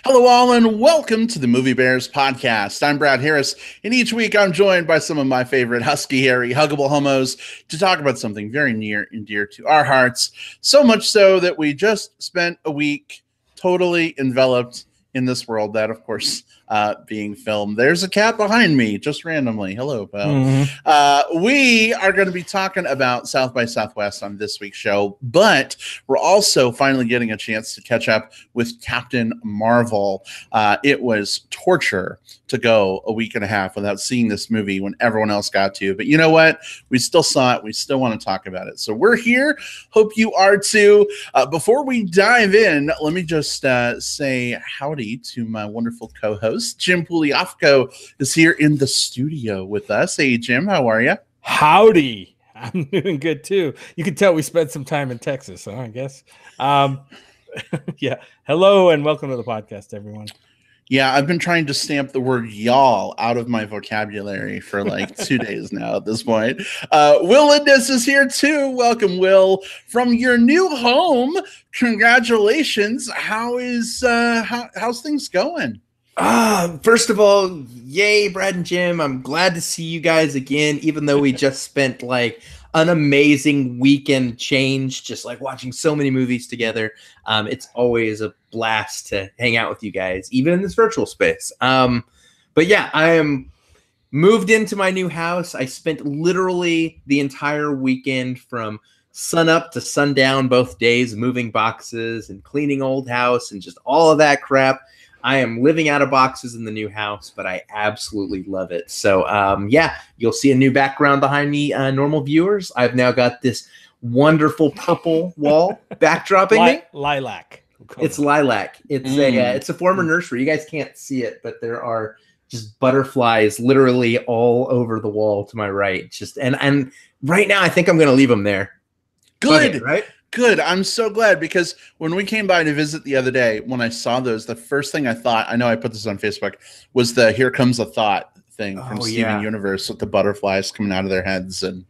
Hello, all, and welcome to the Movie Bears podcast. I'm Brad Harris, and each week I'm joined by some of my favorite husky, hairy, huggable homos to talk about something very near and dear to our hearts. So much so that we just spent a week totally enveloped in this world that, of course, being filmed. There's a cat behind me, just randomly. Hello, pal. We are going to be talking about South by Southwest on this week's show, but we're also finally getting a chance to catch up with Captain Marvel. It was torture to go a week and a half without seeing this movie when everyone else got to. But you know what? We still saw it. We still want to talk about it. So we're here. Hope you are too. Before we dive in, let me just say howdy to my wonderful co-host. Jim Pugliafco is here in the studio with us. Hey, Jim, how are you? Howdy. I'm doing good too. You can tell we spent some time in Texas, I guess. Yeah. Hello and welcome to the podcast, everyone. Yeah, I've been trying to stamp the word y'all out of my vocabulary for like 2 days now at this point. Will Lindis is here too. Welcome, Will, from your new home. Congratulations. How's things going? First of all, yay, Brad and Jim. I'm glad to see you guys again, even though we just spent like an amazing weekend change, just like watching so many movies together. It's always a blast to hang out with you guys, even in this virtual space. But yeah, I am moved into my new house. I spent literally the entire weekend from sun up to sundown, both days, moving boxes and cleaning old house and just all of that crap. I am living out of boxes in the new house, but I absolutely love it. So, yeah, you'll see a new background behind me, normal viewers. I've now got this wonderful purple wall backdropping me. Lilac. It's lilac. It's a former nursery. You guys can't see it, but there are just butterflies literally all over the wall to my right. Just and right now, I think I'm going to leave them there. Good, right? Good. I'm so glad, because when we came by to visit the other day, when I saw those, the first thing I thought, I know I put this on Facebook, was the Here Comes a Thought thing from Steven Universe with the butterflies coming out of their heads. And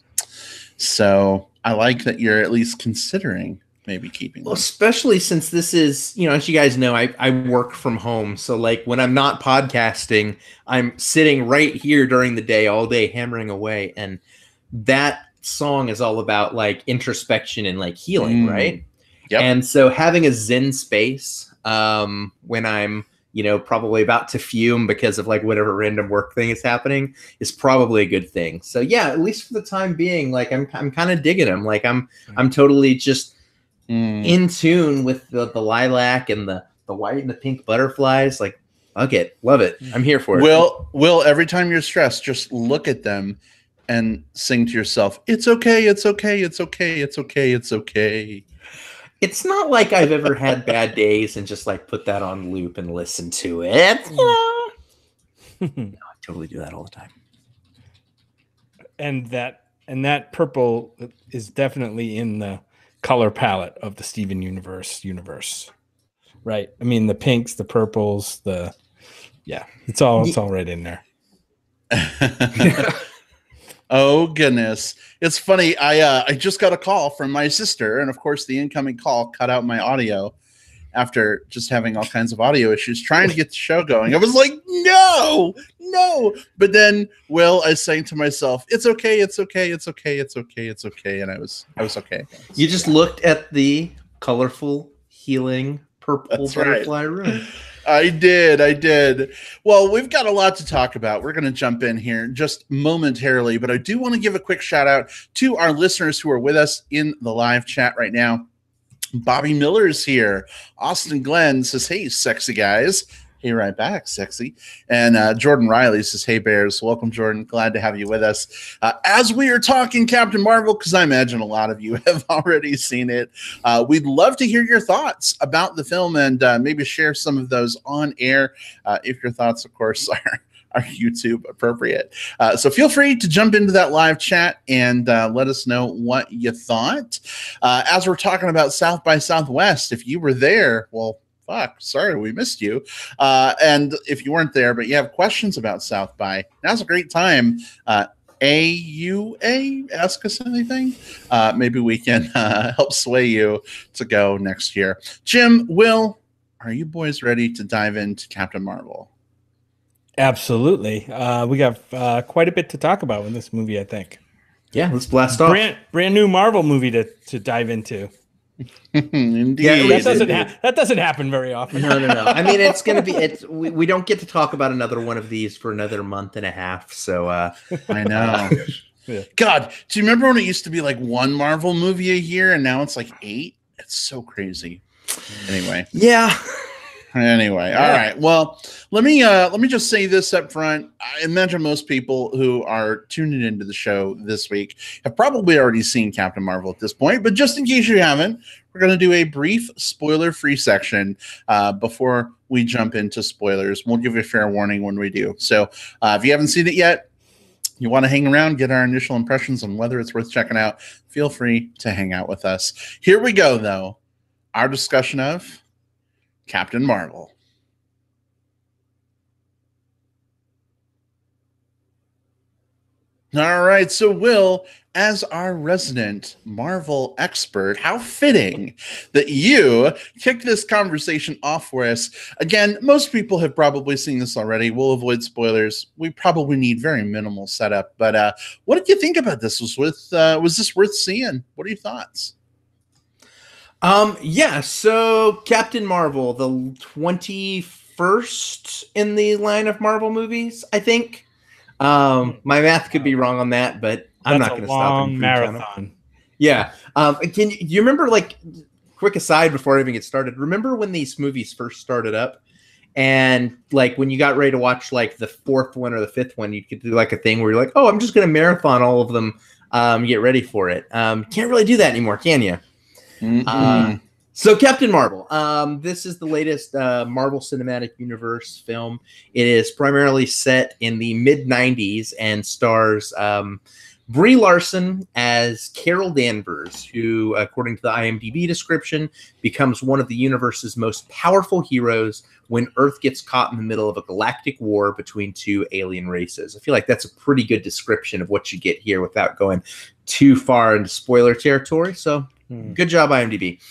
so I like that you're at least considering maybe keeping them. Well, especially since this is, as you guys know, I work from home. So like when I'm not podcasting, I'm sitting right here during the day, all day hammering away. And that song is all about like introspection and like healing, right? Yep. And so having a zen space when I'm probably about to fume because of like whatever random work thing is happening is probably a good thing. So yeah, at least for the time being, like I'm kind of digging them. Like I'm totally just in tune with the lilac and the white and the pink butterflies. Like, okay, love it. I'm here for it. Will, every time you're stressed, just look at them and sing to yourself, it's okay, it's okay, it's okay, it's okay, it's okay. It's not like I've ever had bad days and just like put that on loop and listen to it. No, I totally do that all the time. And that purple is definitely in the color palette of the Steven universe. Right? I mean, the pinks, the purples, it's all right in there. Oh, goodness. It's funny. I just got a call from my sister, and of course the incoming call cut out my audio after just having all kinds of audio issues trying to get the show going. I was like, no. But then, I sang to myself, it's okay, it's okay, it's okay, it's okay, it's okay. And I was okay. You just looked at the colorful, healing, purple butterfly room. I did. Well, we've got a lot to talk about. We're going to jump in here just momentarily, but I do want to give a quick shout out to our listeners who are with us in the live chat right now. Bobby Miller is here. Austin Glenn says, hey, sexy guys. Hey, right back, sexy. And Jordan Riley says, hey, Bears. Welcome, Jordan. Glad to have you with us. As we are talking Captain Marvel, because I imagine a lot of you have already seen it, we'd love to hear your thoughts about the film and maybe share some of those on air if your thoughts, of course, are YouTube appropriate. So feel free to jump into that live chat and let us know what you thought. As we're talking about South by Southwest, if you were there, well, fuck, sorry, we missed you. And if you weren't there, but you have questions about South by, now's a great time. AUA, ask us anything. Maybe we can help sway you to go next year. Jim, Will, are you boys ready to dive into Captain Marvel? Absolutely. We got quite a bit to talk about in this movie, I think. Yeah, let's blast off. Brand new Marvel movie to dive into. Indeed. Yeah, that doesn't happen very often. No. I mean, it's going to be. We don't get to talk about another one of these for another month and a half. So I know. Yeah. God, do you remember when it used to be like one Marvel movie a year, and now it's like 8? It's so crazy. Anyway. Yeah. Anyway, all right. Well, let me just say this up front. I imagine most people who are tuning into the show this week have probably already seen Captain Marvel at this point, but just in case you haven't, we're going to do a brief spoiler-free section before we jump into spoilers. We'll give you a fair warning when we do. So if you haven't seen it yet, you want to hang around, get our initial impressions on whether it's worth checking out, feel free to hang out with us. Here we go, though. Our discussion of Captain Marvel. All right, so Will, as our resident Marvel expert, how fitting that you kick this conversation off for us. Again, most people have probably seen this already. We'll avoid spoilers. We probably need very minimal setup. But what did you think about this? Was this worth seeing? What are your thoughts? Yeah, so Captain Marvel, the 21st in the line of Marvel movies, I think. My math could be wrong on that, but I'm not going to stop and marathon. Yeah. Do you remember, like, quick aside before I even get started, remember when these movies first started up? And like when you got ready to watch like the 4th one or the 5th one, you could do like a thing where you're like, oh, I'm just going to marathon all of them, get ready for it. Can't really do that anymore, can you? So Captain Marvel, this is the latest Marvel Cinematic Universe film. It is primarily set in the mid-90s and stars Brie Larson as Carol Danvers, who, according to the IMDb description, becomes one of the universe's most powerful heroes when Earth gets caught in the middle of a galactic war between 2 alien races. I feel like that's a pretty good description of what you get here without going too far into spoiler territory. So good job, IMDb.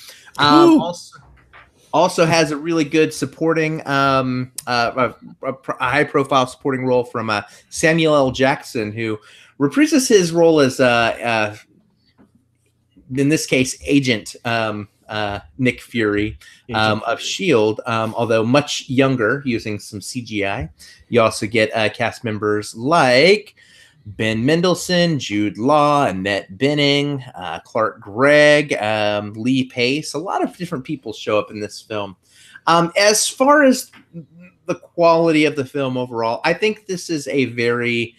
Also has a really good supporting, a high-profile supporting role from Samuel L. Jackson, who reprises his role as, in this case, Agent Nick Fury of S.H.I.E.L.D., although much younger, using some CGI. You also get cast members like Ben Mendelsohn, Jude Law, Annette Bening, Clark Gregg, Lee Pace. A lot of different people show up in this film. As far as the quality of the film overall, I think this is a very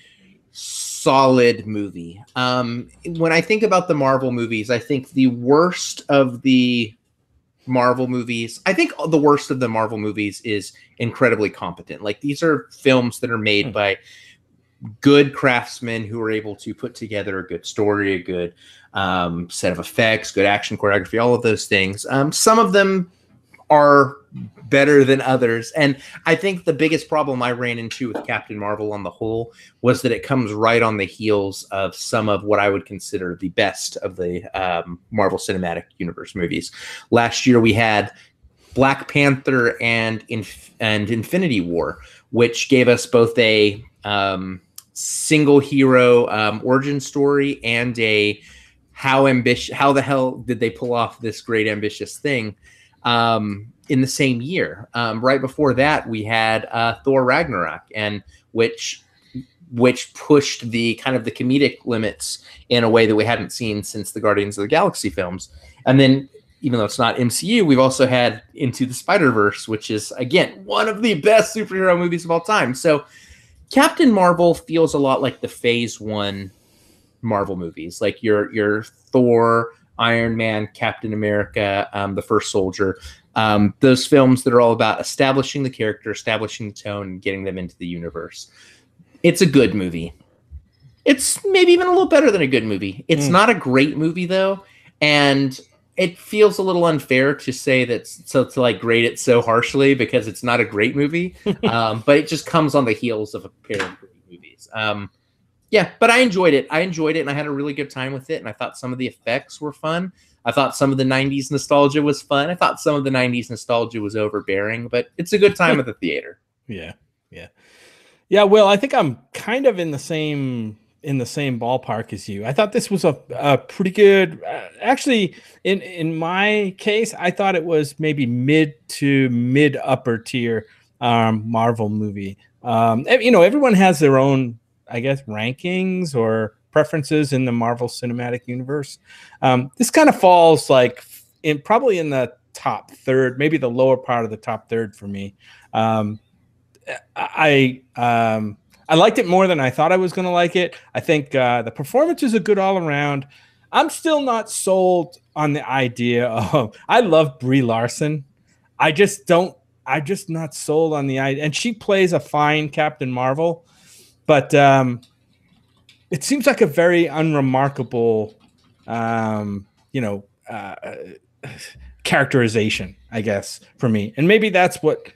solid movie. When I think about the Marvel movies, I think the worst of the Marvel movies, is incredibly competent. Like, these are films that are made by good craftsmen who are able to put together a good story, a good set of effects, good action choreography, all of those things. Some of them are better than others. And I think the biggest problem I ran into with Captain Marvel on the whole was that it comes right on the heels of some of what I would consider the best of the Marvel Cinematic Universe movies. Last year we had Black Panther and Infinity War, which gave us both a single hero origin story and a how the hell did they pull off this great ambitious thing in the same year. Right before that we had Thor Ragnarok, and which pushed the kind of the comedic limits in a way that we hadn't seen since the Guardians of the Galaxy films. And then, even though it's not MCU, we've also had Into the Spider-Verse, which is, again, one of the best superhero movies of all time. So Captain Marvel feels a lot like the Phase 1 Marvel movies, like your Thor, Iron Man, Captain America, The First Soldier, those films that are all about establishing the character, establishing the tone, and getting them into the universe. It's a good movie. It's maybe even a little better than a good movie. It's not a great movie, though, and it feels a little unfair to say that, to like grade it so harshly because it's not a great movie. But it just comes on the heels of a pair of great movies. Yeah, but I enjoyed it. And I had a really good time with it. And I thought some of the effects were fun. I thought some of the 90s nostalgia was fun. I thought some of the 90s nostalgia was overbearing, but it's a good time at the theater. Yeah. Yeah, Will, I think I'm kind of in the same ballpark as you. I thought this was a pretty good. Actually, in my case, I thought it was maybe mid to mid upper tier Marvel movie. Everyone has their own, I guess, rankings or preferences in the Marvel Cinematic Universe. This kind of falls like probably in the top third, maybe the lower part of the top third for me. I liked it more than I thought I was going to like it. I think the performances are good all around. I'm still not sold on the idea of. I love Brie Larson. I'm just not sold on the idea. And she plays a fine Captain Marvel, but it seems like a very unremarkable, characterization, I guess, for me. And maybe that's what.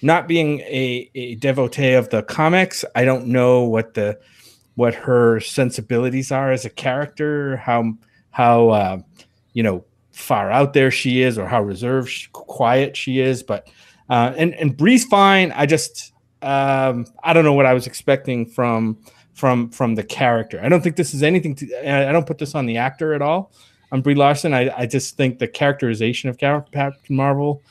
Not being a devotee of the comics, I don't know what her sensibilities are as a character, how far out there she is, or how reserved, quiet she is. But and Bree's fine. I just I don't know what I was expecting from the character. I don't think this is anything. I don't put this on the actor at all. On Brie Larson, I just think the characterization of Captain Marvel.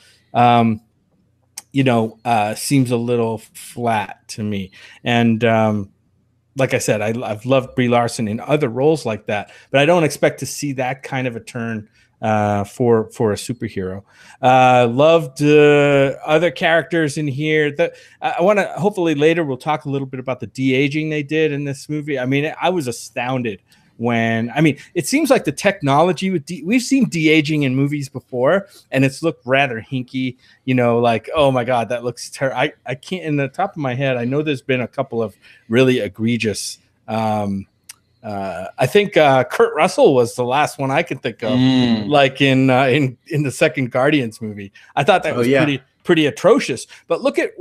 Seems a little flat to me. And like I said, I've loved Brie Larson in other roles like that, but I don't expect to see that kind of a turn for a superhero. Loved other characters in here. I want to, hopefully later we'll talk a little bit about the de-aging they did in this movie. I mean, I was astounded it seems like the technology we've seen de-aging in movies before, and it's looked rather hinky, like, oh my God, that looks terrible. I can't, in the top of my head, I know there's been a couple of really egregious, I think Kurt Russell was the last one I could think of, like in the second Guardians movie. I thought that was pretty atrocious. But look at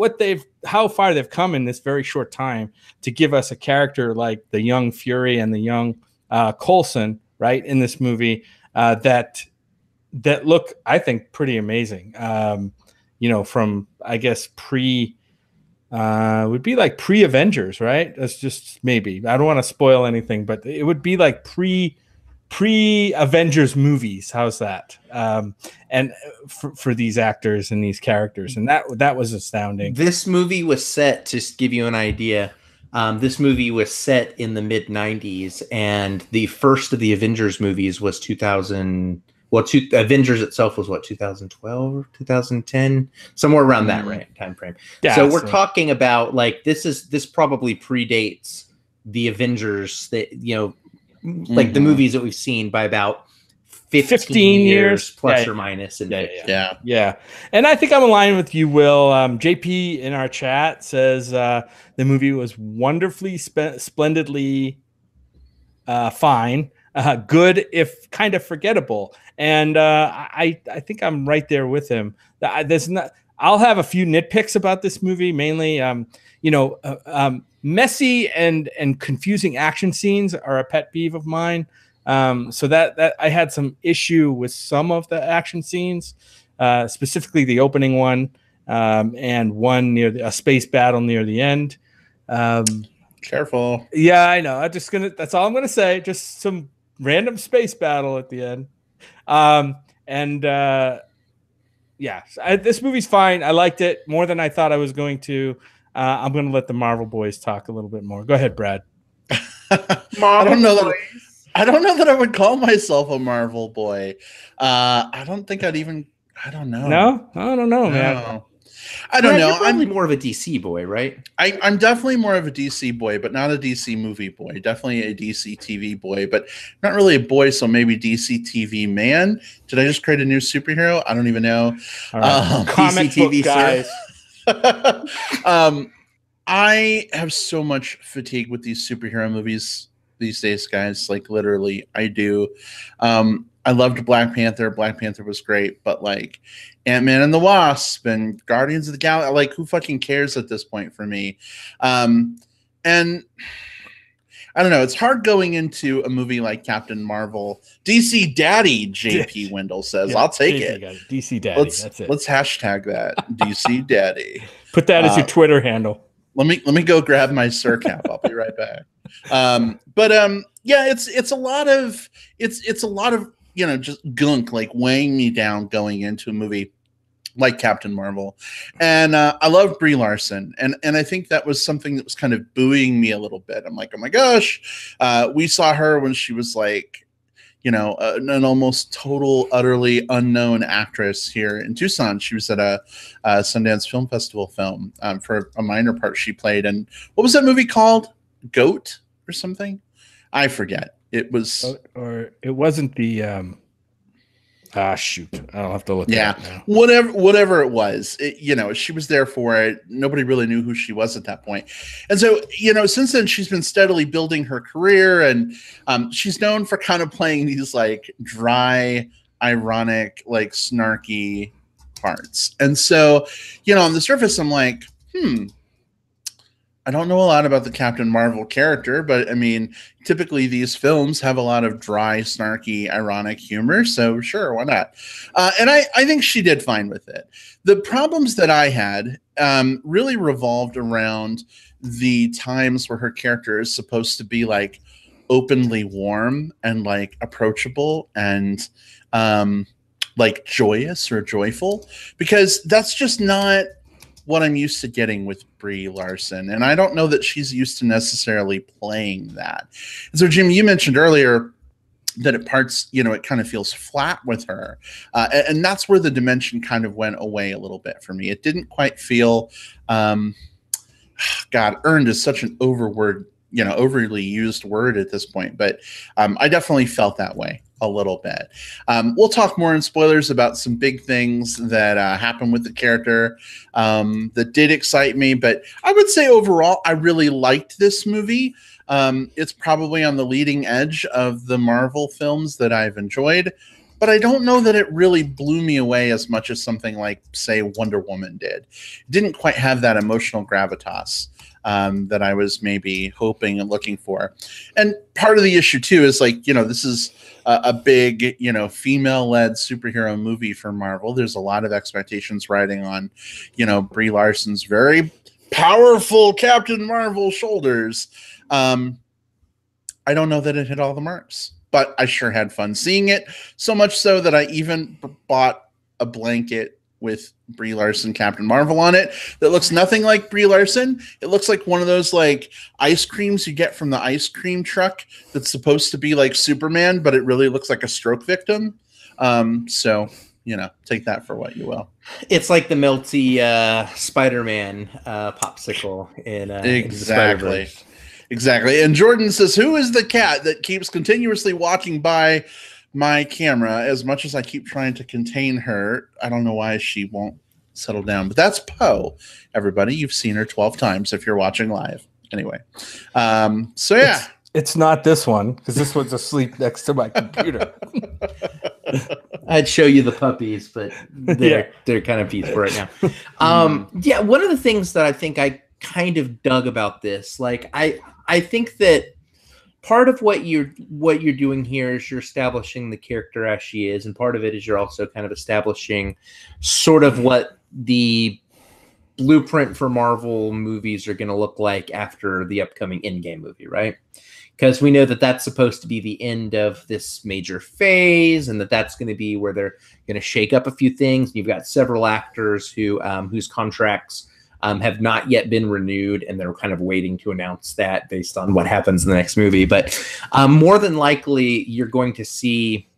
how far they've come in this very short time to give us a character like the young Fury and the young Coulson, right, in this movie that look, I think, pretty amazing. From, I guess, would be like pre-Avengers, right? That's just maybe. I don't want to spoil anything, but it would be like pre-Avengers movies. How's that? And for these actors and these characters, and that was astounding. This movie was set, to give you an idea. This movie was set in the mid 90s, and the first of the Avengers movies was 2000. Avengers itself was 2012, 2010, somewhere around that time frame. Yeah, so we're talking about like this probably predates the Avengers that like the movies that we've seen by about 15 years plus or minus. Yeah. And I think I'm aligned with you, Will. JP in our chat says the movie was wonderfully, splendidly fine, good if kind of forgettable. And I think I'm right there with him. I'll have a few nitpicks about this movie, mainly messy and confusing action scenes are a pet peeve of mine. So that I had some issue with some of the action scenes, specifically the opening one, and one near a space battle near the end. Careful. Yeah, I know. That's all I'm gonna say. Just some random space battle at the end. This movie's fine. I liked it more than I thought I was going to. I'm going to let the Marvel boys talk a little bit more. Go ahead, Brad. I don't know that I would call myself a Marvel boy. I don't think I'd even. I don't know. No, I don't know, man. I don't know. You're probably more of a DC boy, right? I'm definitely more of a DC boy, but not a DC movie boy. Definitely a DC TV boy, but not really a boy. So maybe DC TV man. Did I just create a new superhero? I don't even know. Comic DC TV guys. I have so much fatigue with these superhero movies these days, guys. Like literally, I do. I loved Black Panther. Black Panther was great, but like Ant-Man and the Wasp and Guardians of the Galaxy, like who fucking cares at this point for me? And I don't know. It's hard going into a movie like Captain Marvel. DC Daddy, JP Wendell says. Yeah, I'll take JP it. DC Daddy. That's it. Let's hashtag that DC Daddy. Put that as your Twitter handle. Let me go grab my Sir Cap. I'll be right back. Yeah, it's a lot of just gunk like weighing me down going into a movie like Captain Marvel. And I love Brie Larson. And I think that was something that was kind of buoying me a little bit. I'm like, oh my gosh, we saw her when she was like, an almost total, utterly unknown actress here in Tucson. She was at a Sundance Film Festival film for a minor part she played. And what was that movie called? Goat or something? I forget. It was, or it wasn't the shoot. I'll have to look. Yeah, now. whatever it was. She was there for it. Nobody really knew who she was at that point. And so, since then she's been steadily building her career, and she's known for kind of playing these like dry, ironic, like snarky parts. And so, on the surface, I'm like, I don't know a lot about the Captain Marvel character, but I mean, typically these films have a lot of dry, snarky, ironic humor. So sure, why not? And I think she did fine with it. The problems that I had really revolved around the times where her character is supposed to be like openly warm and like approachable and like joyous or joyful, because that's just not what I'm used to getting with Brie Larson. And I don't know that she's used to necessarily playing that. And so, Jim, you mentioned earlier that at parts, it kind of feels flat with her. And that's where the dimension kind of went away a little bit for me. It didn't quite feel, earned is such an overly used word at this point. But I definitely felt that way a little bit. We'll talk more in spoilers about some big things that happened with the character that did excite me. But I would say overall, I really liked this movie. It's probably on the leading edge of the Marvel films that I've enjoyed. But I don't know that it really blew me away as much as something like, say, Wonder Woman did. It didn't quite have that emotional gravitas that I was maybe hoping and looking for. And part of the issue, too, is like, this is a big, female-led superhero movie for Marvel. There's a lot of expectations riding on, Brie Larson's very powerful Captain Marvel shoulders. I don't know that it hit all the marks, but I sure had fun seeing it. So much so that I even bought a blanket with Brie Larson Captain Marvel on it that looks nothing like Brie Larson. It looks like one of those like ice creams you get from the ice cream truck that's supposed to be like Superman, but it really looks like a stroke victim. So, take that for what you will. It's like the melty Spider-Man popsicle in Exactly. Exactly. And Jordan says, who is the cat that keeps continuously walking by my camera as much as I keep trying to contain her? I don't know why she won't settle down, but that's Poe. Everybody, you've seen her 12 times if you're watching live. Anyway, so yeah. It's not this one, because this one's asleep next to my computer. I'd show you the puppies, but they're kind of peaceful right now. Yeah, one of the things that I think I kind of dug about this, like I think that part of what you're doing here is you're establishing the character as she is, and part of it is you're also kind of establishing sort of what the blueprint for Marvel movies are going to look like after the upcoming Endgame movie, right? Because we know that that's supposed to be the end of this major phase, and that's going to be where they're going to shake up a few things. You've got several actors who whose contracts have not yet been renewed, and they're kind of waiting to announce that based on what happens in the next movie. But more than likely, you're going to see.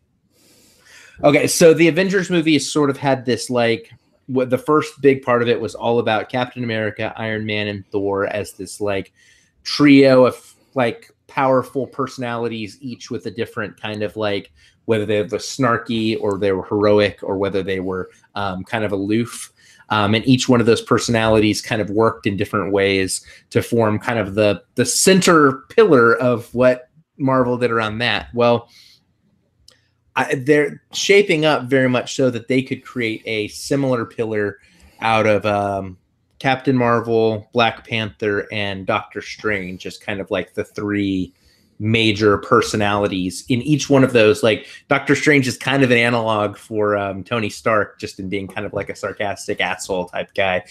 Okay, so the Avengers movie has sort of had this like. What the first big part of it was all about Captain America, Iron Man, and Thor as this like trio of like powerful personalities, each with a different kind of like whether they were snarky or they were heroic or whether they were kind of aloof. And each one of those personalities kind of worked in different ways to form kind of the center pillar of what Marvel did around that. Well, they're shaping up very much so that they could create a similar pillar out of Captain Marvel, Black Panther, and Doctor Strange, just kind of like the three major personalities in each one of those. Like Doctor Strange is kind of an analog for Tony Stark, just in being kind of like a sarcastic asshole type guy.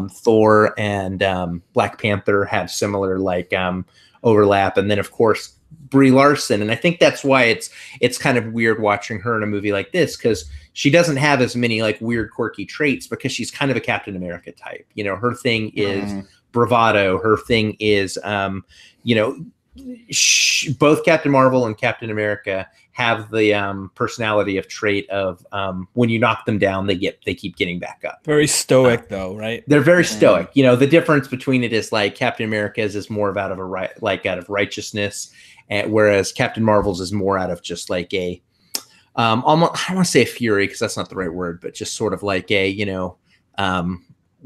Thor and Black Panther have similar like overlap, and then of course Brie Larson. And I think that's why it's kind of weird watching her in a movie like this, because she doesn't have as many like weird quirky traits, because she's kind of a Captain America type. You know, her thing is bravado. Her thing is you know, both Captain Marvel and Captain America have the personality of trait of when you knock them down, they keep getting back up. Very stoic, though, right? They're very stoic. You know, the difference between it is like Captain America's is more out of righteousness, whereas Captain Marvel's is more out of just like a almost, I don't want to say a fury because that's not the right word, but just sort of like a, you know,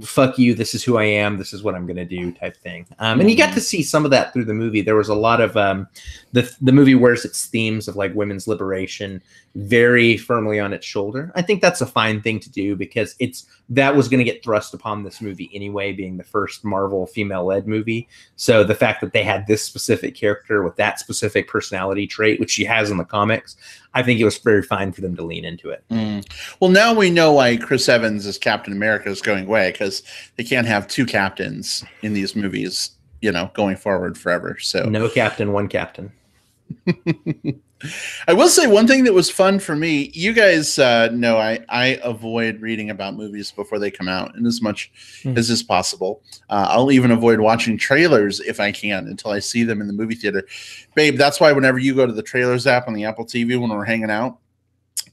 fuck you, this is who I am, this is what I'm gonna do type thing. And you got to see some of that through the movie. There was a lot of the movie wears its themes of like women's liberation very firmly on its shoulder. I think that's a fine thing to do, because that was going to get thrust upon this movie anyway, being the first Marvel female-led movie. So the fact that they had this specific character with that specific personality trait, which she has in the comics, I think it was very fine for them to lean into it. Well, now we know why Chris Evans as Captain America is going away, because they can't have two captains in these movies, you know, going forward forever. So no captain, one captain. I will say one thing that was fun for me. You guys know I avoid reading about movies before they come out, and as much as is possible. I'll even avoid watching trailers if I can until I see them in the movie theater. Babe, that's why whenever you go to the trailers app on the Apple TV when we're hanging out,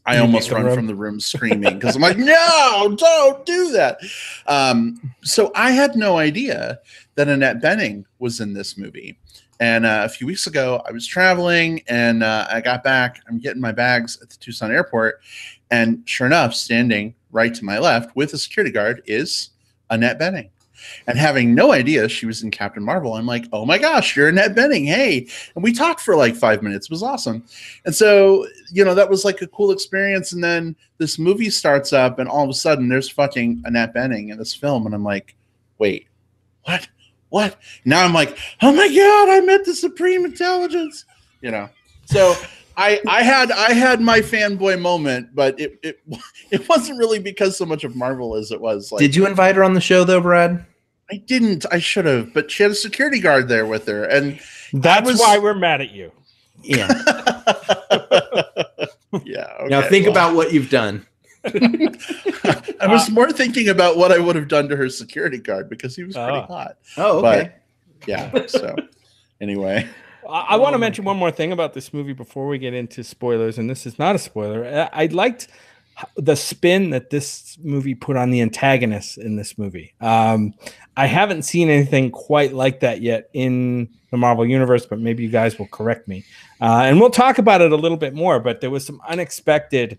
I almost run from the room screaming, because I'm like, no, don't do that. So I had no idea that Annette Bening was in this movie. And a few weeks ago, I was traveling, and I got back. I'm getting my bags at the Tucson airport. And sure enough, standing right to my left with a security guard is Annette Bening. And having no idea she was in Captain Marvel, I'm like, oh my gosh, you're Annette Bening. Hey. And we talked for like 5 minutes. It was awesome. And so, you know, that was like a cool experience. And then this movie starts up, and all of a sudden there's fucking Annette Bening in this film. And I'm like, wait, what? Now I'm like, oh my God, I met the Supreme Intelligence, you know? So I had my fanboy moment, but it wasn't really because so much of Marvel as it was like. Did you invite her on the show though, Brad? I didn't. I should have, but she had a security guard there with her, and that's why we're mad at you. Yeah. Yeah. Okay, now think about what you've done. I was more thinking about what I would have done to her security guard, because he was pretty hot. Oh, okay. But, yeah. So anyway, I want to mention one more thing about this movie before we get into spoilers, and this is not a spoiler. I liked the spin that this movie put on the antagonist in this movie. I haven't seen anything quite like that yet in the Marvel Universe, but maybe you guys will correct me. And we'll talk about it a little bit more, but there was some unexpected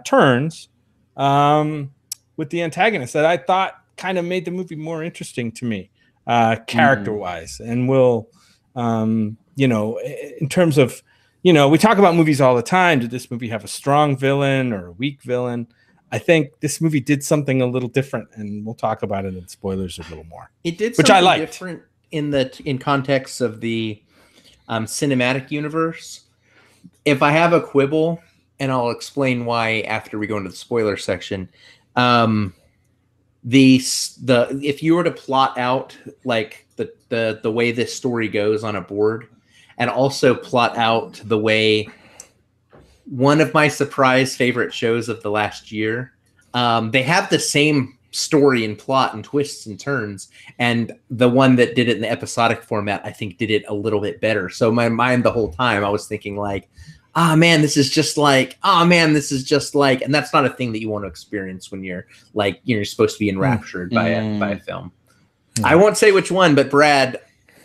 turns with the antagonist that I thought kind of made the movie more interesting to me, character-wise. And we'll, you know, in terms of, you know, we talk about movies all the time. Did this movie have a strong villain or a weak villain? I think this movie did something a little different, and we'll talk about it in spoilers a little more. It did which something I liked. Different in context of the cinematic universe. If I have a quibble, and I'll explain why after we go into the spoiler section. If you were to plot out like the way this story goes on a board, and also plot out the way one of my surprise favorite shows of the last year, they have the same story and plot and twists and turns, and the one that did it in the episodic format, I think, did it a little bit better. So my mind the whole time I was thinking like, this is just like, and that's not a thing that you want to experience when you're like, you're supposed to be enraptured by a film. I won't say which one, but Brad.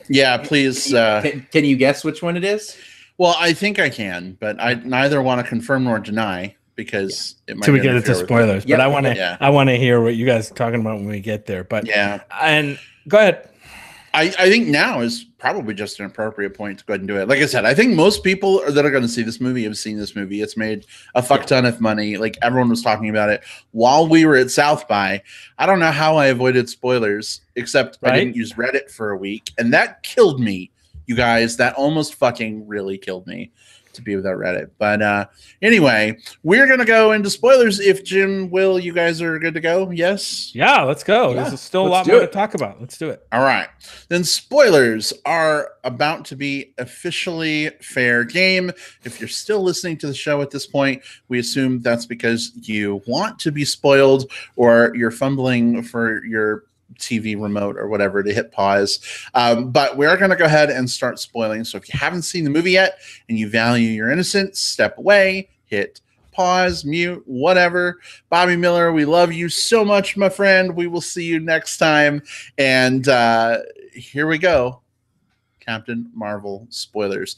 Yeah, please. Can you guess which one it is? Well, I think I can, but I neither want to confirm nor deny, because it might. Till we get into spoilers, but I want to hear what you guys are talking about when we get there. But yeah, and go ahead. I think now is probably just an appropriate point to go ahead and do it. Like I said, I think most people that are going to see this movie have seen this movie. It's made a fuck ton of money. Like, everyone was talking about it while we were at South by. I don't know how I avoided spoilers, except I didn't use Reddit for a week, and that killed me you guys. That almost fucking really killed me to be without Reddit. But anyway, we're going to go into spoilers. If Jim, Will, you guys are good to go? Yes? Yeah, let's go. Yeah, There's still a let's lot do more it. to talk about. Let's do it. All right. Then spoilers are about to be officially fair game. If you're still listening to the show at this point, we assume that's because you want to be spoiled or you're fumbling for your TV remote or whatever to hit pause. But we are going to go ahead and start spoiling. So if you haven't seen the movie yet and you value your innocence, step away, hit pause, mute, whatever. Bobby Miller, we love you so much, my friend. We will see you next time. And here we go. Captain Marvel spoilers.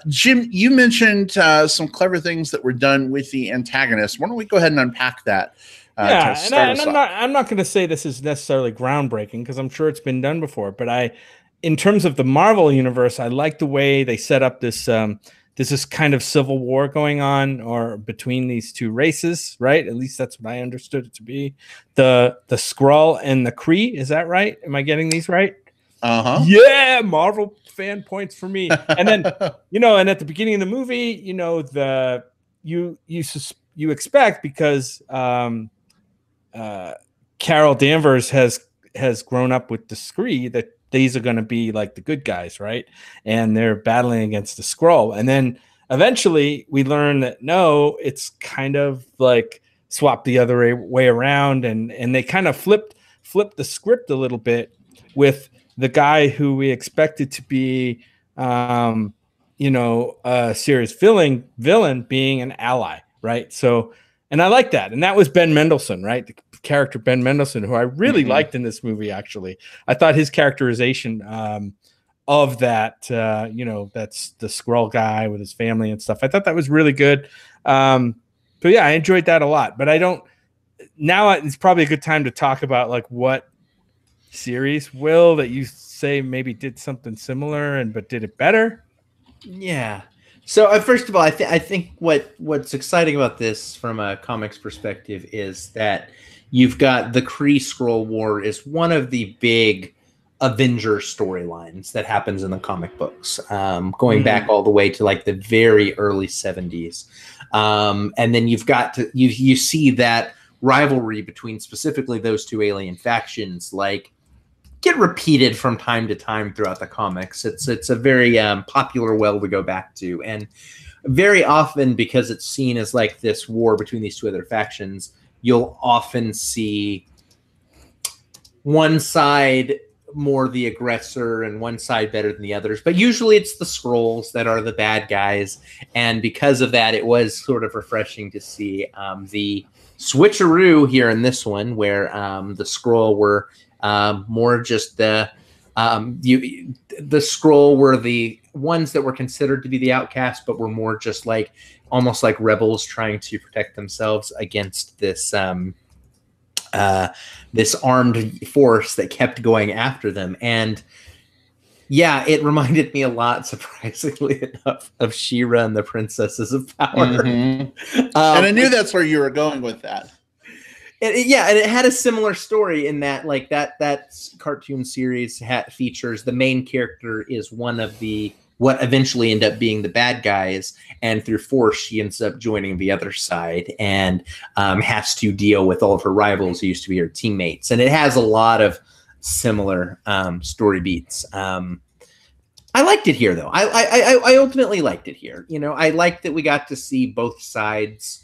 Jim, you mentioned some clever things that were done with the antagonist. Why don't we go ahead and unpack that? Yeah, and I'm not going to say this is necessarily groundbreaking because I'm sure it's been done before. But in terms of the Marvel universe, I like the way they set up this. There's this kind of civil war going on, or between these two races, right? At least that's what I understood it to be. The Skrull and the Kree. Is that right? Am I getting these right? Yeah, Marvel fan points for me. And then and at the beginning of the movie, you expect because Carol Danvers has grown up with the Kree that these are going to be like the good guys, right? And they're battling against the Skrull. And then eventually we learn that no, it's kind of like swapped the other way around, and they kind of flipped the script a little bit with the guy who we expected to be a serious villain being an ally, right? So, and I like that. And that was Ben Mendelsohn, right? The character Ben Mendelsohn, who I really liked in this movie, actually. I thought his characterization of that, that's the Skrull guy with his family and stuff. I thought that was really good. But yeah, I enjoyed that a lot. But it's probably a good time to talk about like what series, Will, that you say maybe did something similar but did it better. Yeah. So first of all, I think what's exciting about this from a comics perspective is that you've got the Kree Skrull War is one of the big Avenger storylines that happens in the comic books, going back all the way to like the very early 70s. And then you've got you see that rivalry between specifically those two alien factions, like get repeated from time to time throughout the comics. It's a very popular well to go back to, and very often because it's seen as like this war between these two other factions, you'll often see one side more the aggressor and one side better than the others, but usually it's the Skrulls that are the bad guys. And because of that, it was sort of refreshing to see the switcheroo here in this one, where the Skrull were more just the Skrull were the ones that were considered to be the outcasts, but were more just like almost like rebels trying to protect themselves against this this armed force that kept going after them. And yeah, it reminded me a lot, surprisingly enough, of She-Ra and the Princesses of Power. And I knew that's where you were going with that. And it had a similar story in that, like that cartoon series features the main character is one of what eventually end up being the bad guys, and through force she ends up joining the other side and has to deal with all of her rivals who used to be her teammates. And it has a lot of similar story beats. I liked it here, though. I ultimately liked it here. I liked that we got to see both sides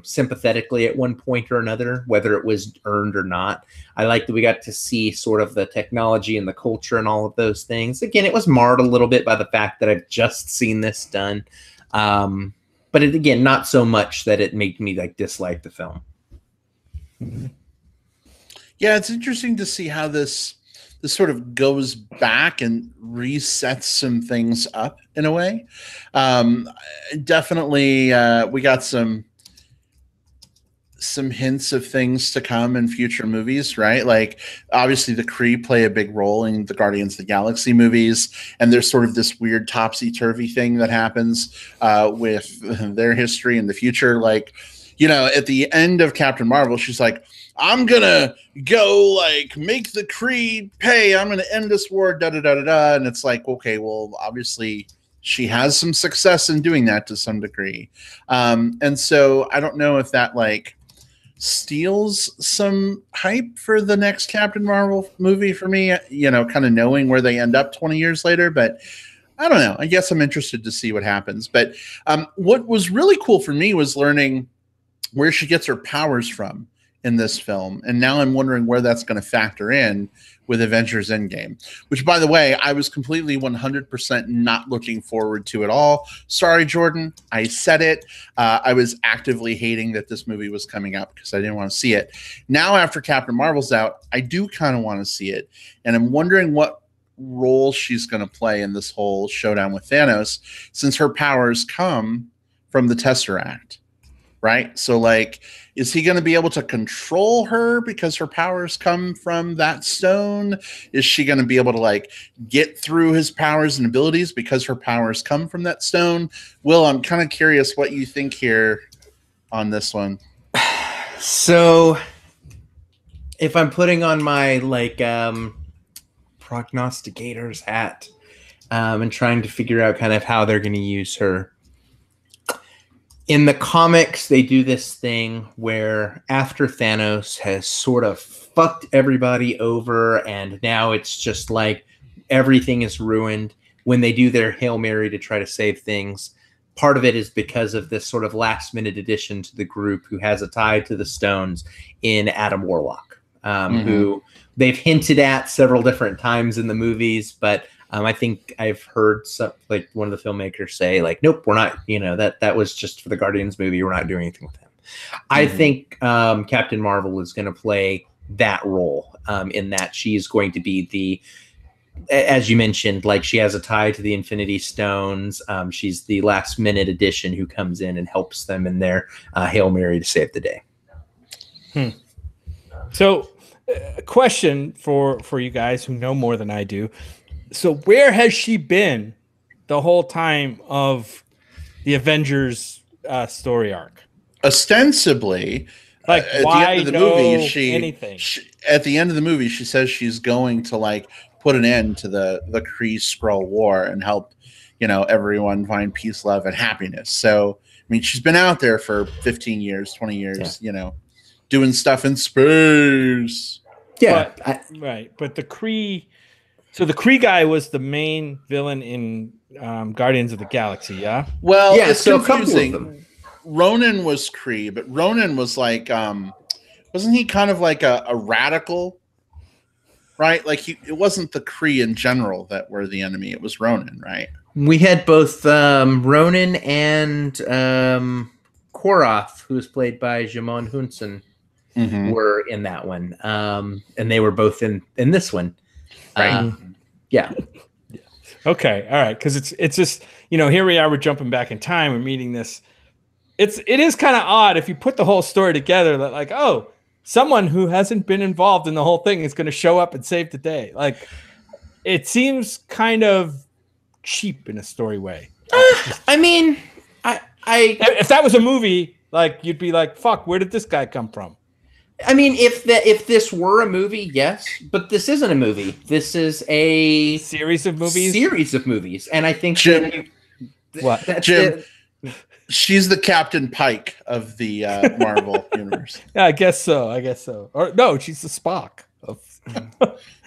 sympathetically at one point or another, whether it was earned or not. I like that we got to see sort of the technology and the culture and all of those things. Again, it was marred a little bit by the fact that I've just seen this done. But again, not so much that it made me like dislike the film. Yeah, it's interesting to see how this sort of goes back and resets some things up in a way. Definitely, we got some hints of things to come in future movies, right? Like obviously the Kree play a big role in the Guardians of the Galaxy movies, and there's sort of this weird topsy-turvy thing that happens with their history in the future. Like, at the end of Captain Marvel, she's like, I'm gonna go like make the Kree pay. I'm gonna end this war. Da da da da da. And it's like, okay, well, obviously she has some success in doing that to some degree. And so I don't know if that like steals some hype for the next Captain Marvel movie for me, you know, kind of knowing where they end up 20 years later. But I don't know. I guess I'm interested to see what happens. But what was really cool for me was learning where she gets her powers from in this film. And now I'm wondering where that's going to factor in with Avengers Endgame, which, by the way, I was completely 100% not looking forward to at all. Sorry, Jordan. I said it. I was actively hating that this movie was coming up because I didn't want to see it. Now, after Captain Marvel's out, I do kind of want to see it. And I'm wondering what role she's going to play in this whole showdown with Thanos, since her powers come from the Tesseract. Right? So, like, is he going to be able to control her because her powers come from that stone? Is she going to be able to, like, get through his powers and abilities because her powers come from that stone? Will, I'm kind of curious what you think here on this one. So, if I'm putting on my, like, prognosticator's hat and trying to figure out kind of how they're going to use her, in the comics, they do this thing where after Thanos has sort of fucked everybody over and now it's just like everything is ruined, when they do their Hail Mary to try to save things, part of it is because of this sort of last minute addition to the group who has a tie to the stones in Adam Warlock, who they've hinted at several different times in the movies, but I think I've heard some, like one of the filmmakers say, like, nope, we're not, you know, that was just for the Guardians movie. We're not doing anything with him. I think Captain Marvel is going to play that role in that she's going to be the, as you mentioned, like she has a tie to the Infinity Stones. She's the last minute addition who comes in and helps them in their Hail Mary to save the day. So a question for you guys who know more than I do. So where has she been the whole time of the Avengers story arc? Ostensibly, like at why the end of the movie, at the end of the movie, she says she's going to like put an end to the Kree Skrull war and help, you know, everyone find peace, love, and happiness. So, I mean, she's been out there for 15 years, 20 years, you know, doing stuff in space. Yeah, but the Kree. So the Kree guy was the main villain in Guardians of the Galaxy, yeah? Well, yeah, it's so confusing. Ronan was Kree, but Ronan was like, wasn't he kind of like a radical, right? Like it wasn't the Kree in general that were the enemy. It was Ronan, right? We had both Ronan and Koroth, who was played by Jimon Hunson, were in that one. And they were both in this one. Right. Yeah. Okay. All right. Because it's just, you know, here we are. We're jumping back in time. We're meeting this. It is kind of odd if you put the whole story together. That like, oh, someone who hasn't been involved in the whole thing is going to show up and save the day. Like, it seems kind of cheap in a story way. I mean, I if that was a movie, like you'd be like, fuck, where did this guy come from? I mean, if this were a movie, yes, but this isn't a movie. This is a series of movies. And I think Jim, Jim, she's the Captain Pike of the Marvel universe. Yeah, I guess so. Or no, she's the Spock of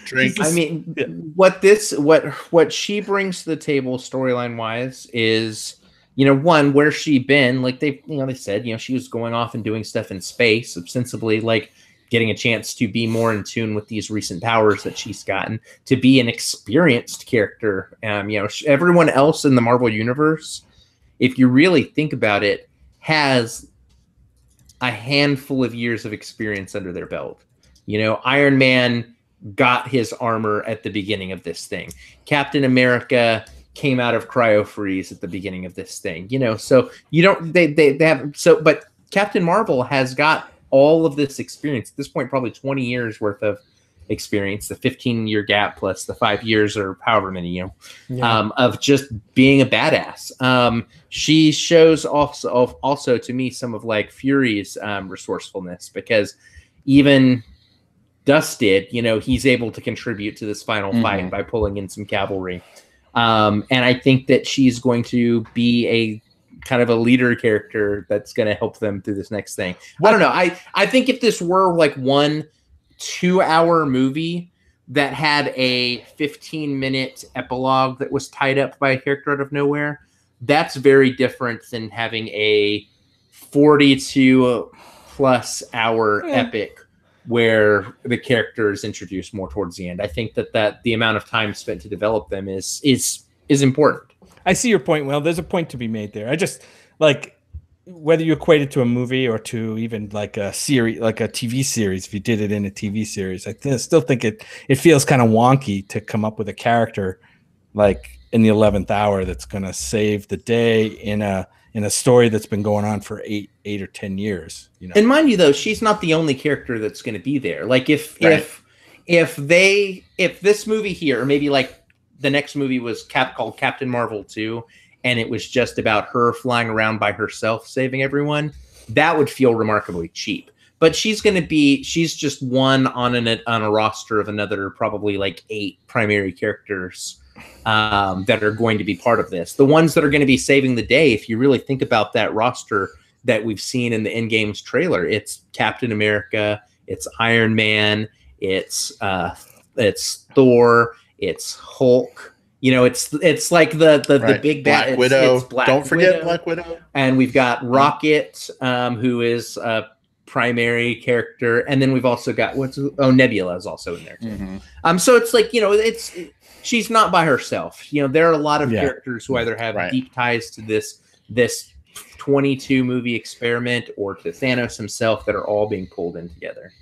Drink. I mean, what she brings to the table storyline wise is, you know, one, where's she been? Like they said, you know, she was going off and doing stuff in space, ostensibly like getting a chance to be more in tune with these recent powers that she's gotten, to be an experienced character. You know, everyone else in the Marvel universe, if you really think about it, has a handful of years of experience under their belt. You know, Iron Man got his armor at the beginning of this thing. Captain America came out of cryo freeze at the beginning of this thing, you know, so you don't, they have, so, but Captain Marvel has got all of this experience at this point, probably 20 years worth of experience, the 15-year gap plus the 5 years or however many, you know, of just being a badass. She shows also to me some of like Fury's resourcefulness, because even dusted, he's able to contribute to this final fight by pulling in some cavalry. And I think that she's going to be a kind of a leader character that's going to help them through this next thing. I don't know. I think if this were like 1 2-hour movie that had a 15-minute epilogue that was tied up by a character out of nowhere, that's very different than having a 42+ hour epic where the character is introduced more towards the end. I think that the amount of time spent to develop them is important. I see your point. Well, there's a point to be made there. I just like whether you equate it to a movie or to even like a series, like a TV series. If you did it in a TV series, I still think it feels kind of wonky to come up with a character like in the 11th hour that's going to save the day in a story that's been going on for 8 or 10 years. And mind you, though, she's not the only character that's going to be there. Like if this movie here, or maybe like the next movie was called Captain Marvel 2, and it was just about her flying around by herself saving everyone, that would feel remarkably cheap. But she's just one on a roster of another probably like 8 primary characters that are going to be part of this. The ones that are going to be saving the day, if you really think about that roster that we've seen in the Endgame's trailer, it's Captain America, it's Iron Man, it's Thor, it's Hulk. It's like the big bad Black Widow. Don't forget Widow. Black Widow. And we've got Rocket, who is a primary character, and then we've also got Nebula is also in there too. So it's like she's not by herself. There are a lot of characters who either have deep ties to this 22 movie experiment or to Thanos himself that are all being pulled in together.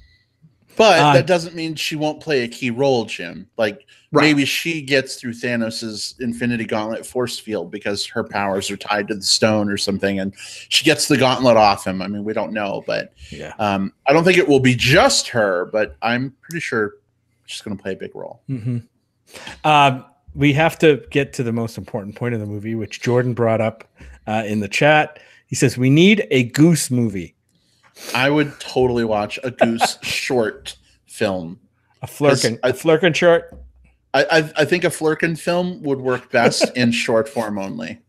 But that doesn't mean she won't play a key role, Jim. Like maybe she gets through Thanos's Infinity Gauntlet force field because her powers are tied to the stone or something, and she gets the gauntlet off him. I mean, we don't know, but I don't think it will be just her, but I'm pretty sure she's going to play a big role. We have to get to the most important point of the movie, which Jordan brought up in the chat. He says, we need a Goose movie. I would totally watch a Goose short film. A Flurkin short? I think a Flurkin film would work best in short form only.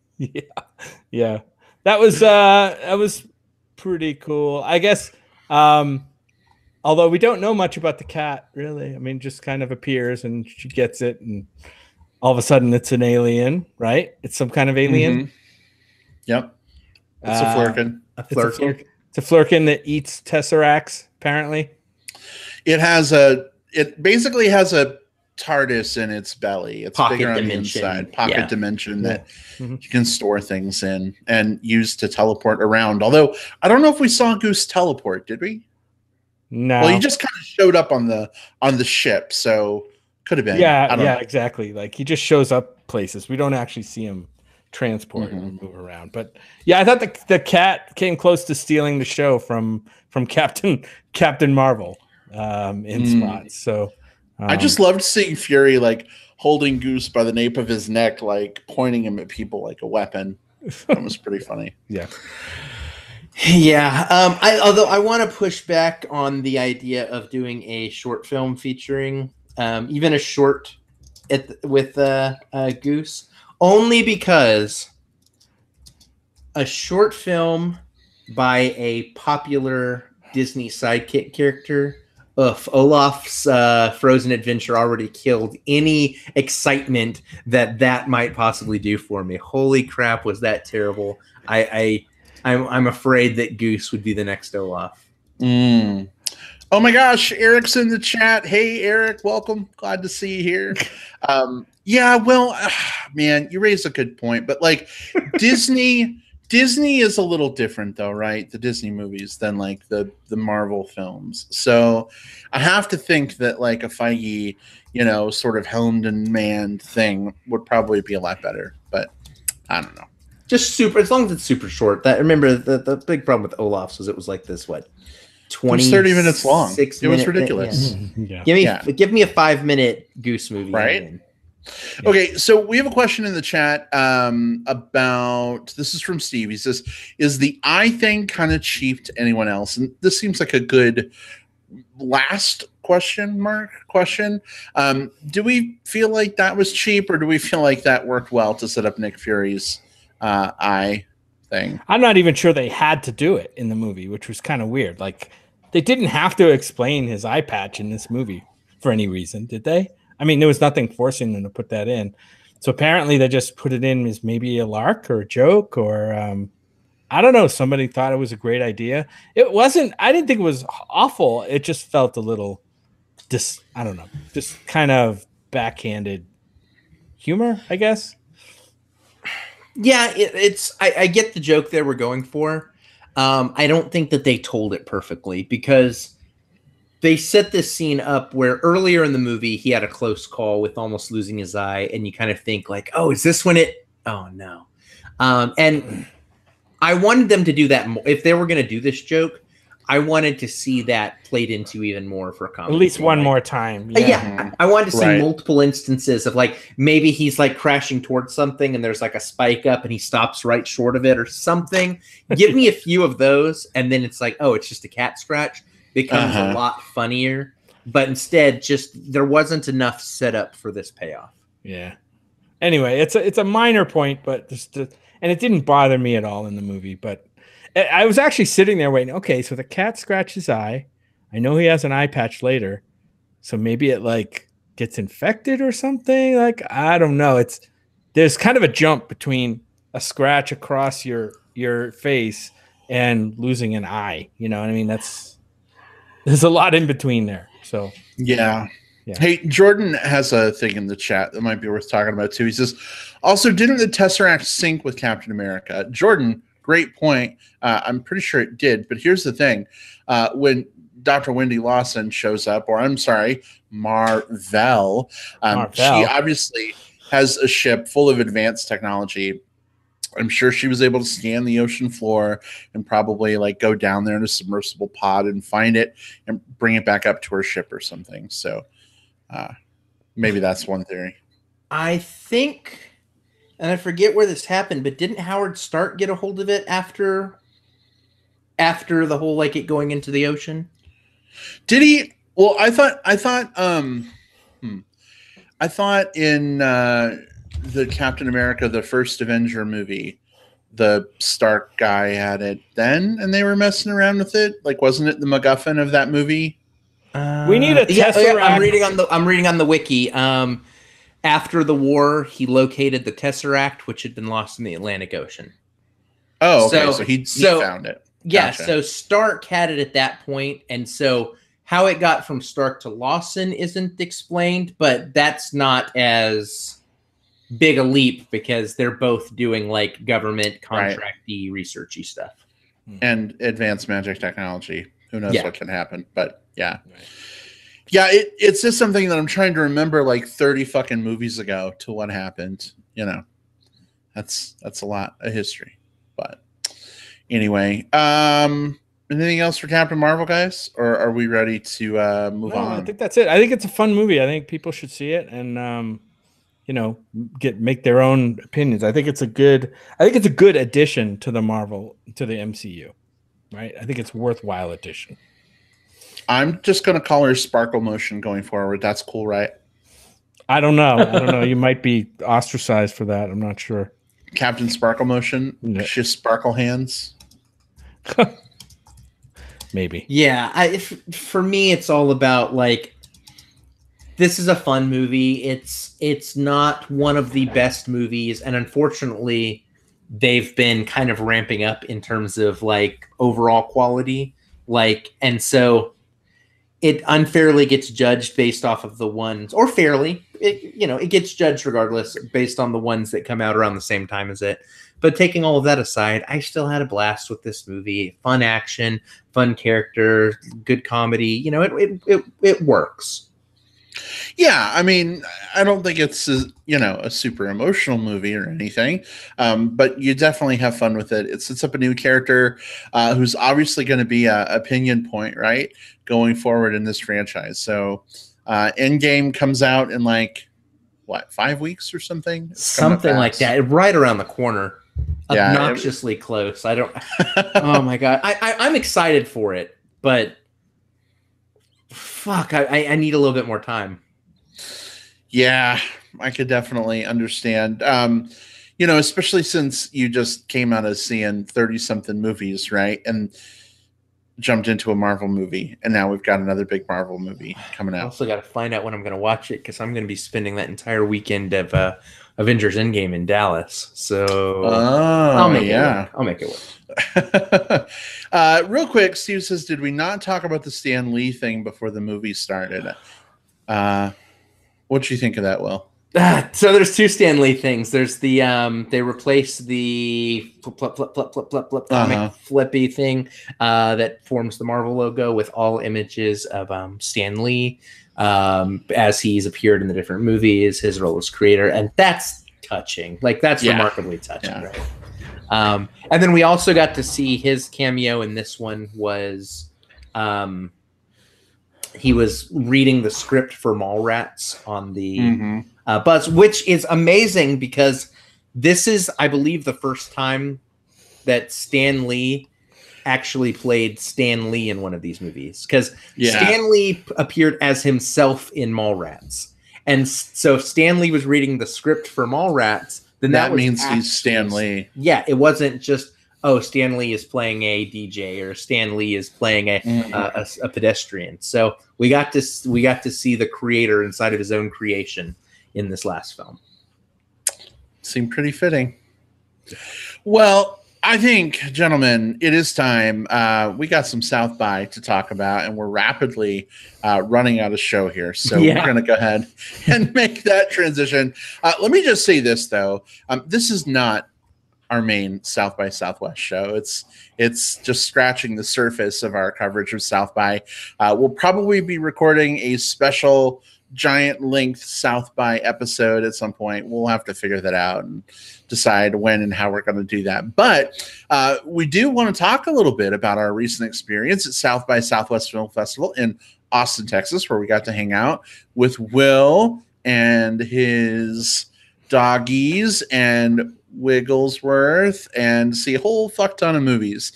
Yeah. That was pretty cool. I guess, although we don't know much about the cat, really. I mean, just kind of appears and she gets it, and all of a sudden it's an alien, right? It's some kind of alien. Yep. It's a Flurkin. It's a Flurkin that eats tesseracts, apparently. It basically has a TARDIS in its belly. It's bigger on the inside. Pocket dimension that you can store things in and use to teleport around. Although I don't know if we saw Goose teleport, did we? No. Well, he just kind of showed up on the ship, so could have been. Yeah, exactly. Like he just shows up places. We don't actually see him transport and move around. But yeah, I thought the cat came close to stealing the show from Captain Marvel in spots. So I just loved seeing Fury like holding Goose by the nape of his neck, like pointing him at people like a weapon. That was pretty funny. Yeah. Although I want to push back on the idea of doing a short film featuring even a short with Goose. Only because a short film by a popular Disney sidekick character, Olaf's Frozen Adventure already killed any excitement that might possibly do for me. Holy crap, was that terrible. I'm afraid that Goose would be the next Olaf. Oh my gosh, Eric's in the chat. Hey, Eric, welcome. Glad to see you here. Yeah, well, man, you raise a good point. But like Disney is a little different though, right? The Disney movies than like the Marvel films. So I have to think that like a Feige, sort of helmed and manned thing would probably be a lot better. But I don't know. Just super, as long as it's super short. Remember the big problem with Olaf's was it was like this, 30 minutes long. It was ridiculous. Yeah. Give me a 5-minute Goose movie. Right. Yeah. Okay, so we have a question in the chat about, this is from Steve. He says, is the eye thing kind of cheap to anyone else? And this seems like a good last question. Do we feel like that was cheap, or do we feel like that worked well to set up Nick Fury's eye thing? I'm not even sure they had to do it in the movie, which was kind of weird. Like, they didn't have to explain his eye patch in this movie for any reason, did they? I mean, there was nothing forcing them to put that in. So apparently they just put it in as maybe a lark or a joke, or I don't know. Somebody thought it was a great idea. It wasn't. I didn't think it was awful. It just felt a little, I don't know, just kind of backhanded humor, I guess. Yeah, I get the joke they were going for. I don't think that they told it perfectly, because they set this scene up where earlier in the movie he had a close call with almost losing his eye, and you kind of think like, oh, is this when it? Oh no. And I wanted them to do that more. If they were going to do this joke, I wanted to see that played into even more for comedy. At least one more time. Yeah. I wanted to see multiple instances of like, maybe he's like crashing towards something and there's like a spike up and he stops right short of it or something. Give me a few of those, and then it's like, oh, it's just a cat scratch. Becomes a lot funnier. But instead, just there wasn't enough setup for this payoff. Yeah. Anyway, it's a minor point, but and it didn't bother me at all in the movie. But I was actually sitting there waiting. Okay, so the cat scratched his eye. I know he has an eye patch later, so maybe it like gets infected or something. Like, I don't know. There's kind of a jump between a scratch across your face and losing an eye. You know what I mean? There's a lot in between there. So yeah. Hey, Jordan has a thing in the chat that might be worth talking about too. He says, also, didn't the Tesseract sync with Captain America? Jordan, great point. I'm pretty sure it did. But here's the thing. When Dr. Wendy Lawson shows up, or I'm sorry, Marvel, she obviously has a ship full of advanced technology. I'm sure she was able to scan the ocean floor and probably like go down there in a submersible pod and find it and bring it back up to her ship or something. So maybe that's one theory. I think, and I forget where this happened, but didn't Howard Stark get a hold of it after the whole like it going into the ocean? Did he? Well, I thought in the Captain America, the first Avenger movie, the Stark guy had it then, and they were messing around with it. Like, wasn't it the MacGuffin of that movie? We need a Tesseract. Yeah, I'm reading on the wiki. After the war, he located the Tesseract, which had been lost in the Atlantic Ocean. Oh, okay. So he found it. Yeah. Gotcha. So Stark had it at that point, and so how it got from Stark to Lawson isn't explained, but that's not as big a leap because they're both doing like government contracty researchy stuff and advanced magic technology. Who knows what can happen? But yeah, it's just something that I'm trying to remember like 30 fucking movies ago to what happened. You know, that's a lot of history. But anyway, anything else for Captain Marvel, guys, or are we ready to move on? I think that's it. I think it's a fun movie. I think people should see it and make their own opinions. I think it's a good addition to the MCU, right? I think it's a worthwhile addition. I'm just going to call her Sparkle Motion going forward. That's cool, right? I don't know. You might be ostracized for that. I'm not sure. Captain Sparkle Motion. Yeah. Just sparkle hands. Maybe. Yeah. For me, it's all about like, this is a fun movie. It's not one of the best movies, and unfortunately, they've been kind of ramping up in terms of like overall quality. Like, and so it unfairly gets judged based off of the ones, or fairly, it gets judged regardless based on the ones that come out around the same time as it. But taking all of that aside, I still had a blast with this movie. Fun action, fun character, good comedy. It works. Yeah, I mean, I don't think it's a super emotional movie or anything, but you definitely have fun with it. It sets up a new character who's obviously going to be a opinion point, right, going forward in this franchise. So Endgame comes out in like, 5 weeks or something? Something like that, right around the corner. Yeah, obnoxiously close. I don't. Oh my god, I'm excited for it, but fuck, I need a little bit more time. Yeah, I could definitely understand. Especially since you just came out of seeing 30 something movies, right? And jumped into a Marvel movie, and now we've got another big Marvel movie coming out. I also got to find out when I'm going to watch it, because I'm going to be spending that entire weekend of Avengers Endgame in Dallas. So I'll make it work. I'll make it work. Real quick, Steve says, did we not talk about the Stan Lee thing before the movie started? What do you think of that, Will? So there's two Stan Lee things. There's the they replaced the comic flippy thing that forms the Marvel logo with all images of Stan Lee as he's appeared in the different movies, his role as creator, and that's touching. Like, that's remarkably touching, right? And then we also got to see his cameo in this one was he was reading the script for Mallrats on the Buzz, which is amazing because this is, I believe, the first time that Stan Lee actually played Stan Lee in one of these movies, because Stan Lee appeared as himself in Mallrats. And so if Stan Lee was reading the script for Mallrats, then that means he's Stan Lee. Yeah, it wasn't just, oh, Stan Lee is playing a DJ or Stan Lee is playing a pedestrian. So we got to see the creator inside of his own creation in this last film. Seemed pretty fitting. Well, I think, gentlemen, it is time. We got some South by to talk about, and we're rapidly running out of show here. So we're going to go ahead and make that transition. Let me just say this, though. This is not our main South by Southwest show. It's just scratching the surface of our coverage of South by. We'll probably be recording a special giant length South by episode at some point. We'll have to figure that out and decide when and how we're going to do that. But we do want to talk a little bit about our recent experience at South by Southwest Film Festival in Austin, Texas, where we got to hang out with Will and his doggies and Wigglesworth and see a whole fuck ton of movies.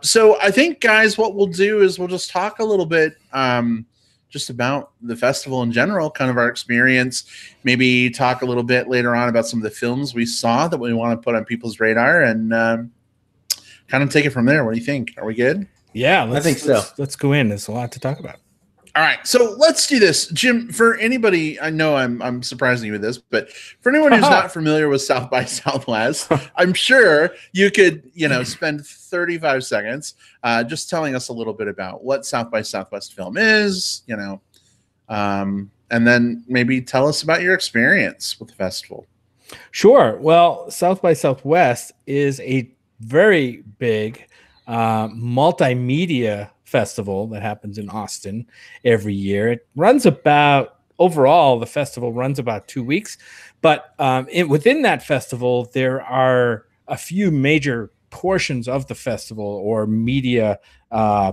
So I think, guys, what we'll do is we'll just talk a little bit just about the festival in general, kind of our experience, maybe talk a little bit later on about some of the films we saw that we want to put on people's radar, and kind of take it from there. What do you think? Are we good? Yeah, I think so. Let's go in. There's a lot to talk about. All right, so let's do this, Jim. For anybody, I know I'm surprising you with this, but for anyone who's not familiar with South by Southwest, I'm sure you could, spend 35 seconds just telling us a little bit about what South by Southwest film is, and then maybe tell us about your experience with the festival. Sure. Well, South by Southwest is a very big multimedia festival that happens in Austin every year. It runs overall, the festival runs about 2 weeks, but within that festival, there are a few major portions of the festival or media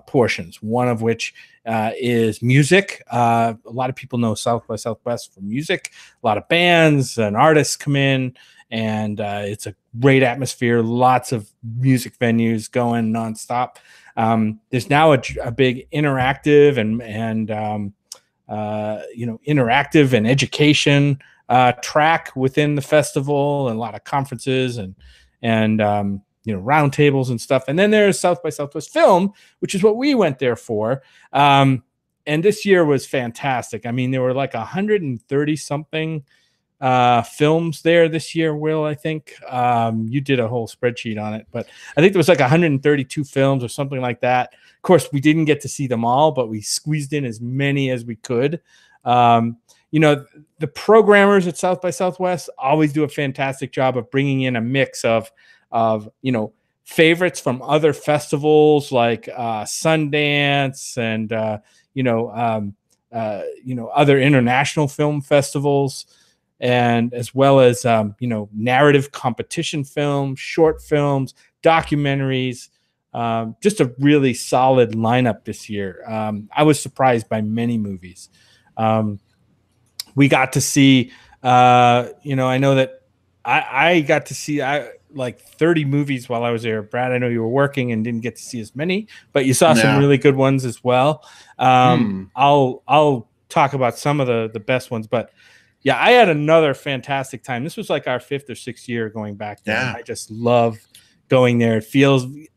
portions, one of which is music. A lot of people know South by Southwest for music. A lot of bands and artists come in, and it's a great atmosphere, lots of music venues going nonstop. There's now a big interactive and interactive and education track within the festival, and a lot of conferences and roundtables and stuff. And then there's South by Southwest Film, which is what we went there for. And this year was fantastic. I mean, there were like 130 something films there this year, Will. I think you did a whole spreadsheet on it, but I think there was like 132 films or something like that. Of course, we didn't get to see them all, but we squeezed in as many as we could. The programmers at South by Southwest always do a fantastic job of bringing in a mix of favorites from other festivals like Sundance and other international film festivals, and as well as narrative competition films, short films, documentaries. Just a really solid lineup this year. I was surprised by many movies. We got to see, I know that I got to see like 30 movies while I was there. Brad, I know you were working and didn't get to see as many, but you saw some really good ones as well. I'll talk about some of the best ones, but yeah, I had another fantastic time. This was like our 5th or 6th year going back there. Yeah. I just love going there.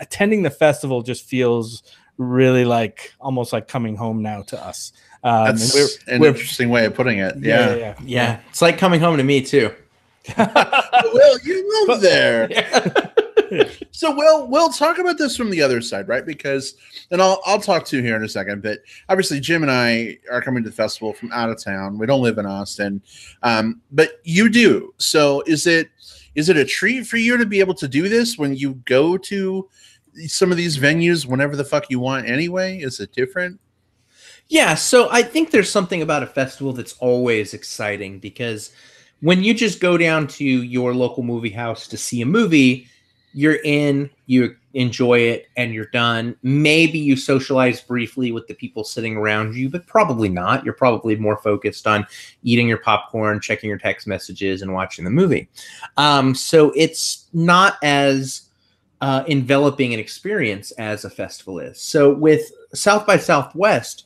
Attending the festival just feels really like almost like coming home now to us. That's an interesting way of putting it. Yeah. It's like coming home to me too. Will, you live there. Yeah. So we'll talk about this from the other side, right? Because, and I'll talk to you here in a second, but obviously Jim and I are coming to the festival from out of town. We don't live in Austin, but you do. So is it a treat for you to be able to do this when you go to some of these venues whenever the fuck you want anyway? Is it different? Yeah, so I think there's something about a festival that's always exciting, because when you just go down to your local movie house to see a movie, you're in, you enjoy it, and you're done. Maybe you socialize briefly with the people sitting around you, but probably not. You're probably more focused on eating your popcorn, checking your text messages, and watching the movie. So it's not as enveloping an experience as a festival is. So with South by Southwest,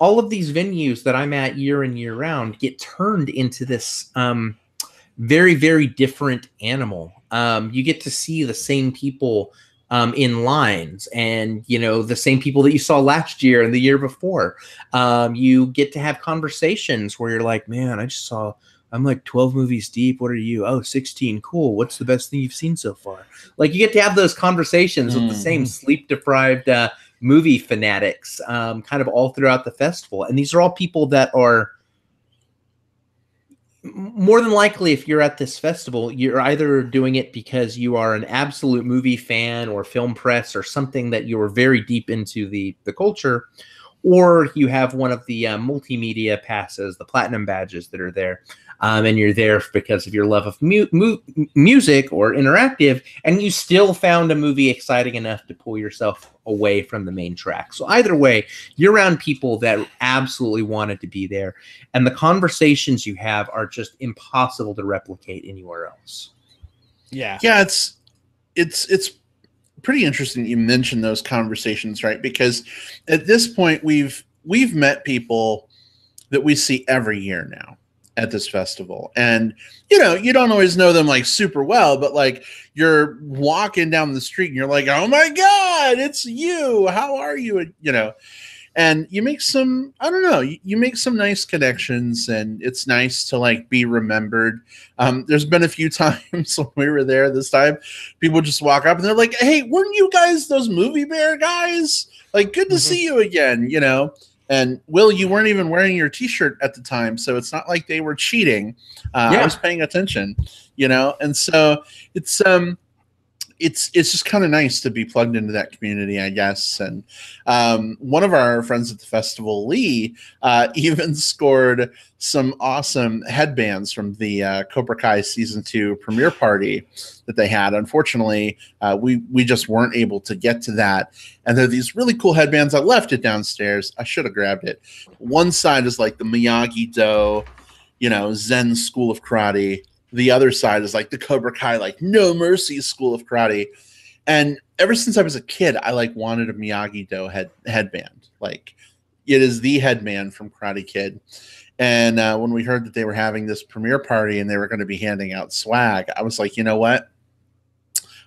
all of these venues that I'm at year in, year round get turned into this very, very different animal. You get to see the same people in lines, and the same people that you saw last year and the year before. You get to have conversations where you're like, man, I'm like 12 movies deep. What are you? Oh, 16. Cool. What's the best thing you've seen so far? Like, you get to have those conversations with the same sleep-deprived movie fanatics kind of all throughout the festival. And these are all people that are more than likely, if you're at this festival, you're either doing it because you are an absolute movie fan or film press or something that you're very deep into the culture, or you have one of the multimedia passes, the platinum badges that are there. And you're there because of your love of music or interactive, and you still found a movie exciting enough to pull yourself away from the main track. So either way, you're around people that absolutely wanted to be there, and the conversations you have are just impossible to replicate anywhere else. Yeah, it's pretty interesting you mentioned those conversations, right? Because at this point, we've met people that we see every year now at this festival, and you don't always know them like super well, but like you're walking down the street and you're like, oh my god, it's you, how are you? And you make some, I don't know, you make some nice connections, and it's nice to like be remembered. There's been a few times when we were there this time, people just walk up and they're like, hey, weren't you guys those Movie Bear guys? Like, good to see you again, And Will, you weren't even wearing your t-shirt at the time, so it's not like they were cheating. I was paying attention, and so it's just kind of nice to be plugged into that community, I guess. And one of our friends at the festival, Lee, even scored some awesome headbands from the Cobra Kai season 2 premiere party that they had. Unfortunately, we just weren't able to get to that. And there are these really cool headbands. I left it downstairs. I should have grabbed it. One side is like the Miyagi-Do, Zen School of Karate. The other side is like the Cobra Kai, like No Mercy School of Karate. And ever since I was a kid, I like wanted a Miyagi-Do headband. Like, it is the headband from Karate Kid. And when we heard that they were having this premiere party and they were going to be handing out swag, I was like, you know what?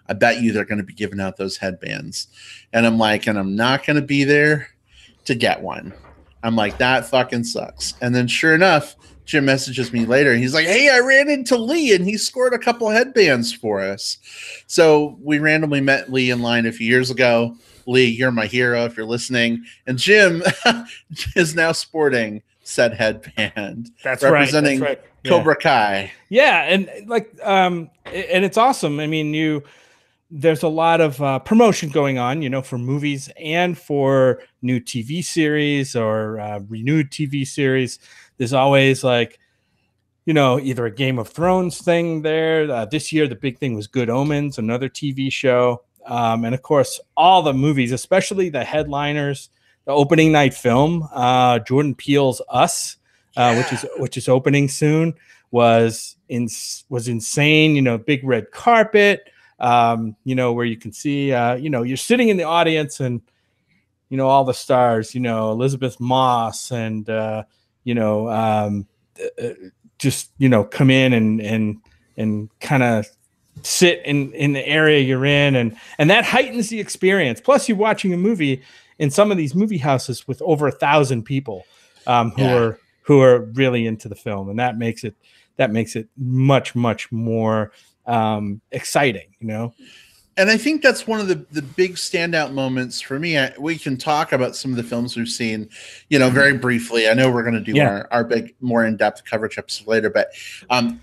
I bet you they're going to be giving out those headbands. And I'm like, and I'm not going to be there to get one. I'm like, that fucking sucks. And then sure enough, Jim messages me later and he's like, hey, I ran into Lee and he scored a couple headbands for us. So we randomly met Lee in line a few years ago. Lee, you're my hero if you're listening. And Jim is now sporting said headband. That's representing right. Cobra Kai. Yeah, and like and it's awesome. I mean, there's a lot of promotion going on, for movies and for new TV series or renewed TV series. There's always like, either a Game of Thrones thing there. This year, the big thing was Good Omens, another TV show. And of course, all the movies, especially the headliners, the opening night film, Jordan Peele's Us, which is opening soon, was insane. Big red carpet. where you can see, you're sitting in the audience and, all the stars, Elizabeth Moss and, just, come in and kind of sit in the area you're in. And that heightens the experience. Plus you're watching a movie in some of these movie houses with over 1,000 people who are really into the film. And that makes it much, much more exciting, And I think that's one of the big standout moments for me. We can talk about some of the films we've seen, very briefly. I know we're going to do our big, more in-depth coverage episode later, but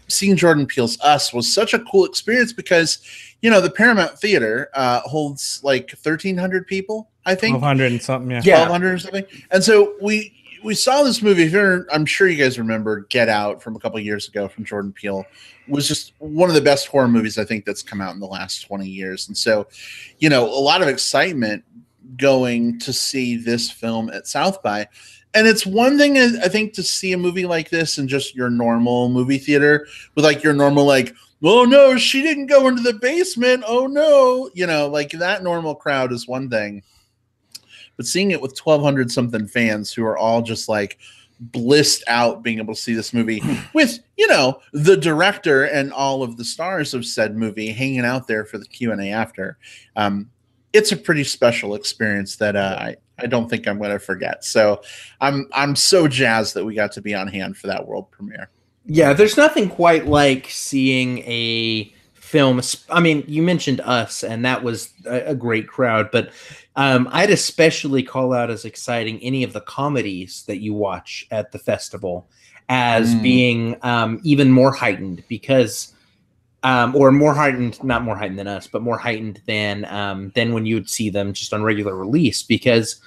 seeing Jordan Peele's Us was such a cool experience because, the Paramount Theater holds like 1,300 people, I think. 1,200 and something, 1,200 or something. And so we saw this movie. I'm sure you guys remember Get Out from a couple of years ago from Jordan Peele. Was just one of the best horror movies I think that's come out in the last 20 years. And so, a lot of excitement going to see this film at South by. And it's one thing, I think, to see a movie like this in just your normal movie theater with like your normal, like, oh no, she didn't go into the basement. Oh no. Like that normal crowd is one thing. But seeing it with 1,200 something fans who are all just like blissed out being able to see this movie with, the director and all of the stars of said movie hanging out there for the Q&A after. It's a pretty special experience that I don't think I'm going to forget. So I'm so jazzed that we got to be on hand for that world premiere. Yeah, there's nothing quite like seeing a film. I mean, you mentioned Us, and that was a great crowd, but I'd especially call out as exciting any of the comedies that you watch at the festival as being even more heightened because, or more heightened, not more heightened than Us, but more heightened than when you would see them just on regular release, because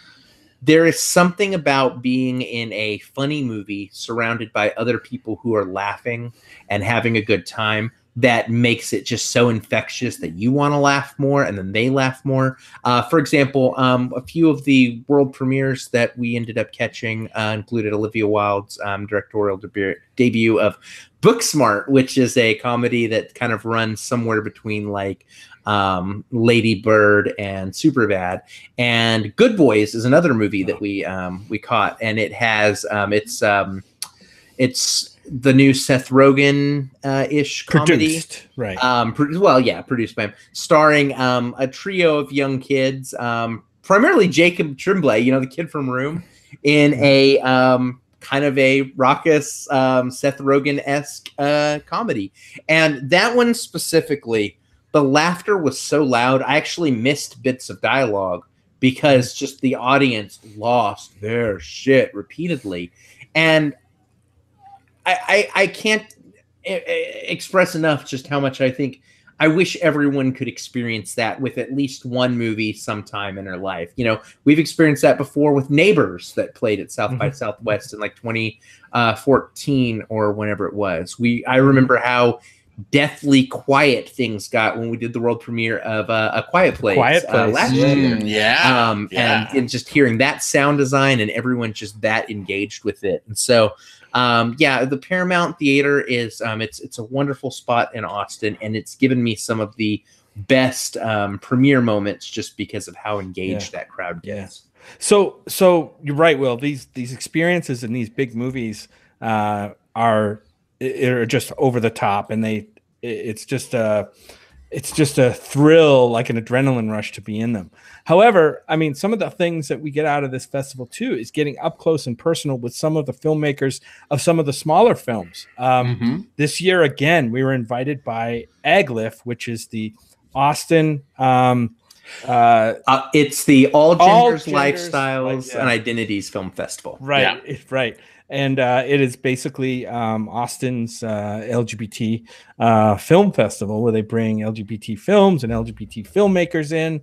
there is something about being in a funny movie surrounded by other people who are laughing and having a good time that makes it just so infectious that you want to laugh more and then they laugh more. For example, a few of the world premieres that we ended up catching included Olivia Wilde's directorial debut of Booksmart, which is a comedy that kind of runs somewhere between like Lady Bird and Superbad. And Good Boys is another movie that we caught, and it has it's the new Seth Rogen ish comedy, produced, right? Produced by him, starring a trio of young kids, primarily Jacob Tremblay, the kid from Room, in a kind of a raucous Seth Rogen-esque comedy. And that one specifically, the laughter was so loud, I actually missed bits of dialogue because just the audience lost their shit repeatedly. And I can't express enough just how much I wish everyone could experience that with at least one movie sometime in their life. We've experienced that before with Neighbors that played at South by Southwest in like 2014 or whenever it was. I remember how deathly quiet things got when we did the world premiere of A Quiet Place, last year. And just hearing that sound design and everyone just that engaged with it. And so the Paramount Theater is it's a wonderful spot in Austin, and it's given me some of the best premiere moments just because of how engaged that crowd gets. So you're right, Will. These experiences in these big movies are just over the top, and it's just a thrill, like an adrenaline rush to be in them. However, I mean, some of the things that we get out of this festival too is getting up close and personal with some of the filmmakers of some of the smaller films. This year, again, we were invited by AGLIF, which is the Austin. It's the All Genders Lifestyles and Identities Film Festival. Right. And it is basically Austin's LGBT film festival where they bring LGBT films and LGBT filmmakers in.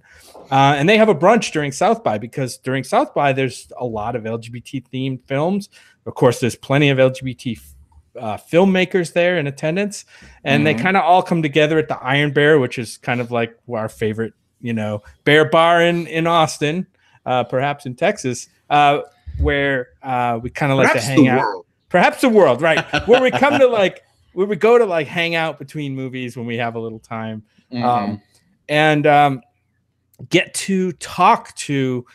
And they have a brunch during South by, because during South by, there's a lot of LGBT themed films. Of course, there's plenty of LGBT filmmakers there in attendance. And they kind of all come together at the Iron Bear, which is kind of like our favorite, bear bar in Austin, perhaps in Texas. Where we kind of like to hang out. Perhaps the world, right? Where we come to where we go to hang out between movies when we have a little time. and get to talk to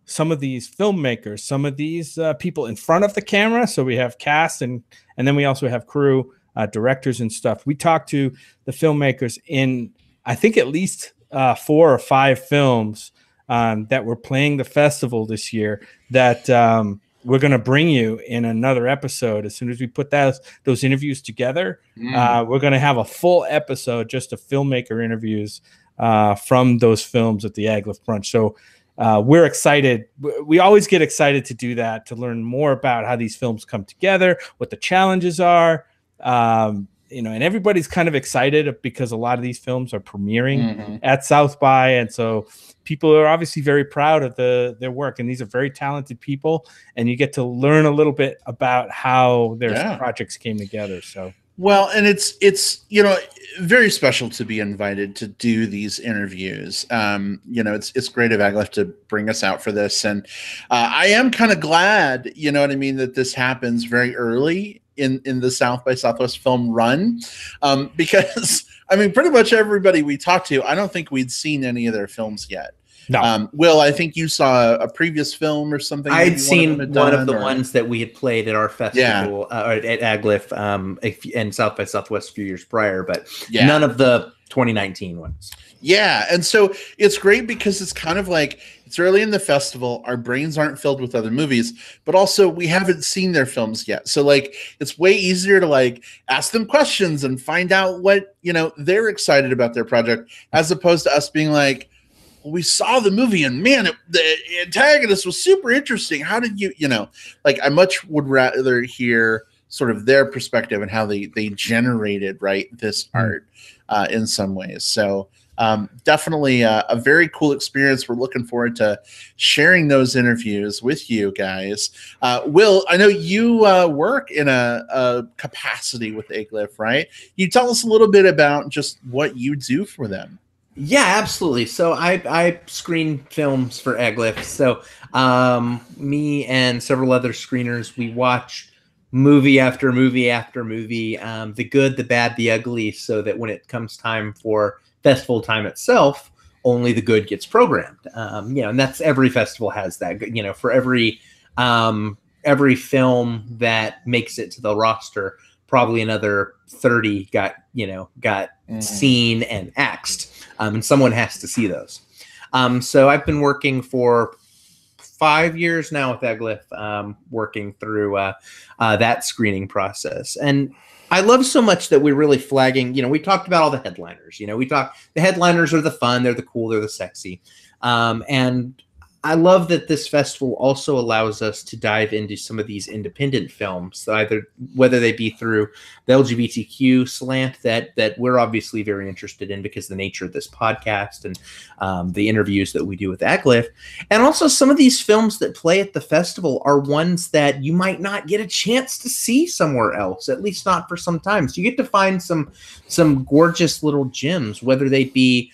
some of these filmmakers, some of these people in front of the camera. So we have cast and then we also have crew, directors and stuff. We talk to the filmmakers in, I think, at least 4 or 5 films that were playing the festival this year that we're going to bring you in another episode. As soon as we put those interviews together, we're going to have a full episode just of filmmaker interviews from those films at the AgLift Brunch. So we're excited. We always get excited to do that, to learn more about how these films come together, what the challenges are. And everybody's kind of excited because a lot of these films are premiering at South by. And so people are obviously very proud of their work. And these are very talented people. And you get to learn a little bit about how their projects came together. So. Well, and it's very special to be invited to do these interviews. It's great of AgLift to bring us out for this, and I am kind of glad, that this happens very early in the South by Southwest film run, because pretty much everybody we talked to, I don't think we'd seen any of their films yet. No. Will, I think you saw a previous film or something. I'd seen one of the ones that we had played at our festival at AgLift and South by Southwest a few years prior, but none of the 2019 ones. Yeah, and so it's great because it's kind of like it's early in the festival. Our brains aren't filled with other movies, but also we haven't seen their films yet. So it's way easier to ask them questions and find out what they're excited about their project, as opposed to us being like, we saw the movie and man, the antagonist was super interesting. How did you, I much would rather hear sort of their perspective and how they generated this art in some ways. So definitely a very cool experience. We're looking forward to sharing those interviews with you guys. Will, I know you work in a capacity with AgLift, right? You tell us a little bit about just what you do for them. Yeah, absolutely. So I screen films for AgLift. So me and several other screeners, we watch movie after movie after movie, the good, the bad, the ugly, so that when it comes time for festival time itself, only the good gets programmed. And that's every festival has that. For every film that makes it to the roster, probably another 30 got seen and axed. And someone has to see those. So I've been working for 5 years now with AgLift, working through that screening process. And I love so much that we're really flagging, we talked about all the headliners. The headliners are the fun, they're the cool, they're the sexy. And I love that this festival also allows us to dive into some of these independent films, whether they be through the LGBTQ slant that we're obviously very interested in because of the nature of this podcast and the interviews that we do with AgLift. And also some of these films that play at the festival are ones that you might not get a chance to see somewhere else, at least not for some time. So you get to find some gorgeous little gems, whether they be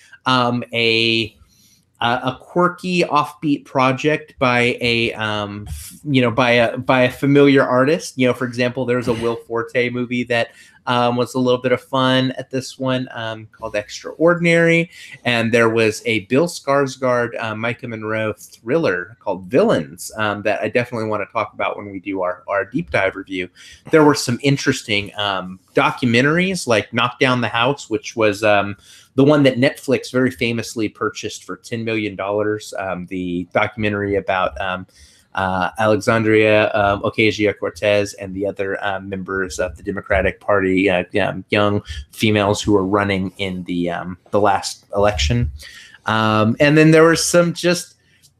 a quirky offbeat project by a familiar artist. For example, there's a Will Forte movie that was a little bit of fun at this one called Extraordinary. And there was a Bill Skarsgård, Micah Monroe thriller called Villains that I definitely want to talk about when we do our deep dive review. There were some interesting documentaries like Knock Down the House, which was the one that Netflix very famously purchased for $10 million, the documentary about Alexandria Ocasio-Cortez and the other members of the Democratic Party, young females who were running in the last election. And then there was some just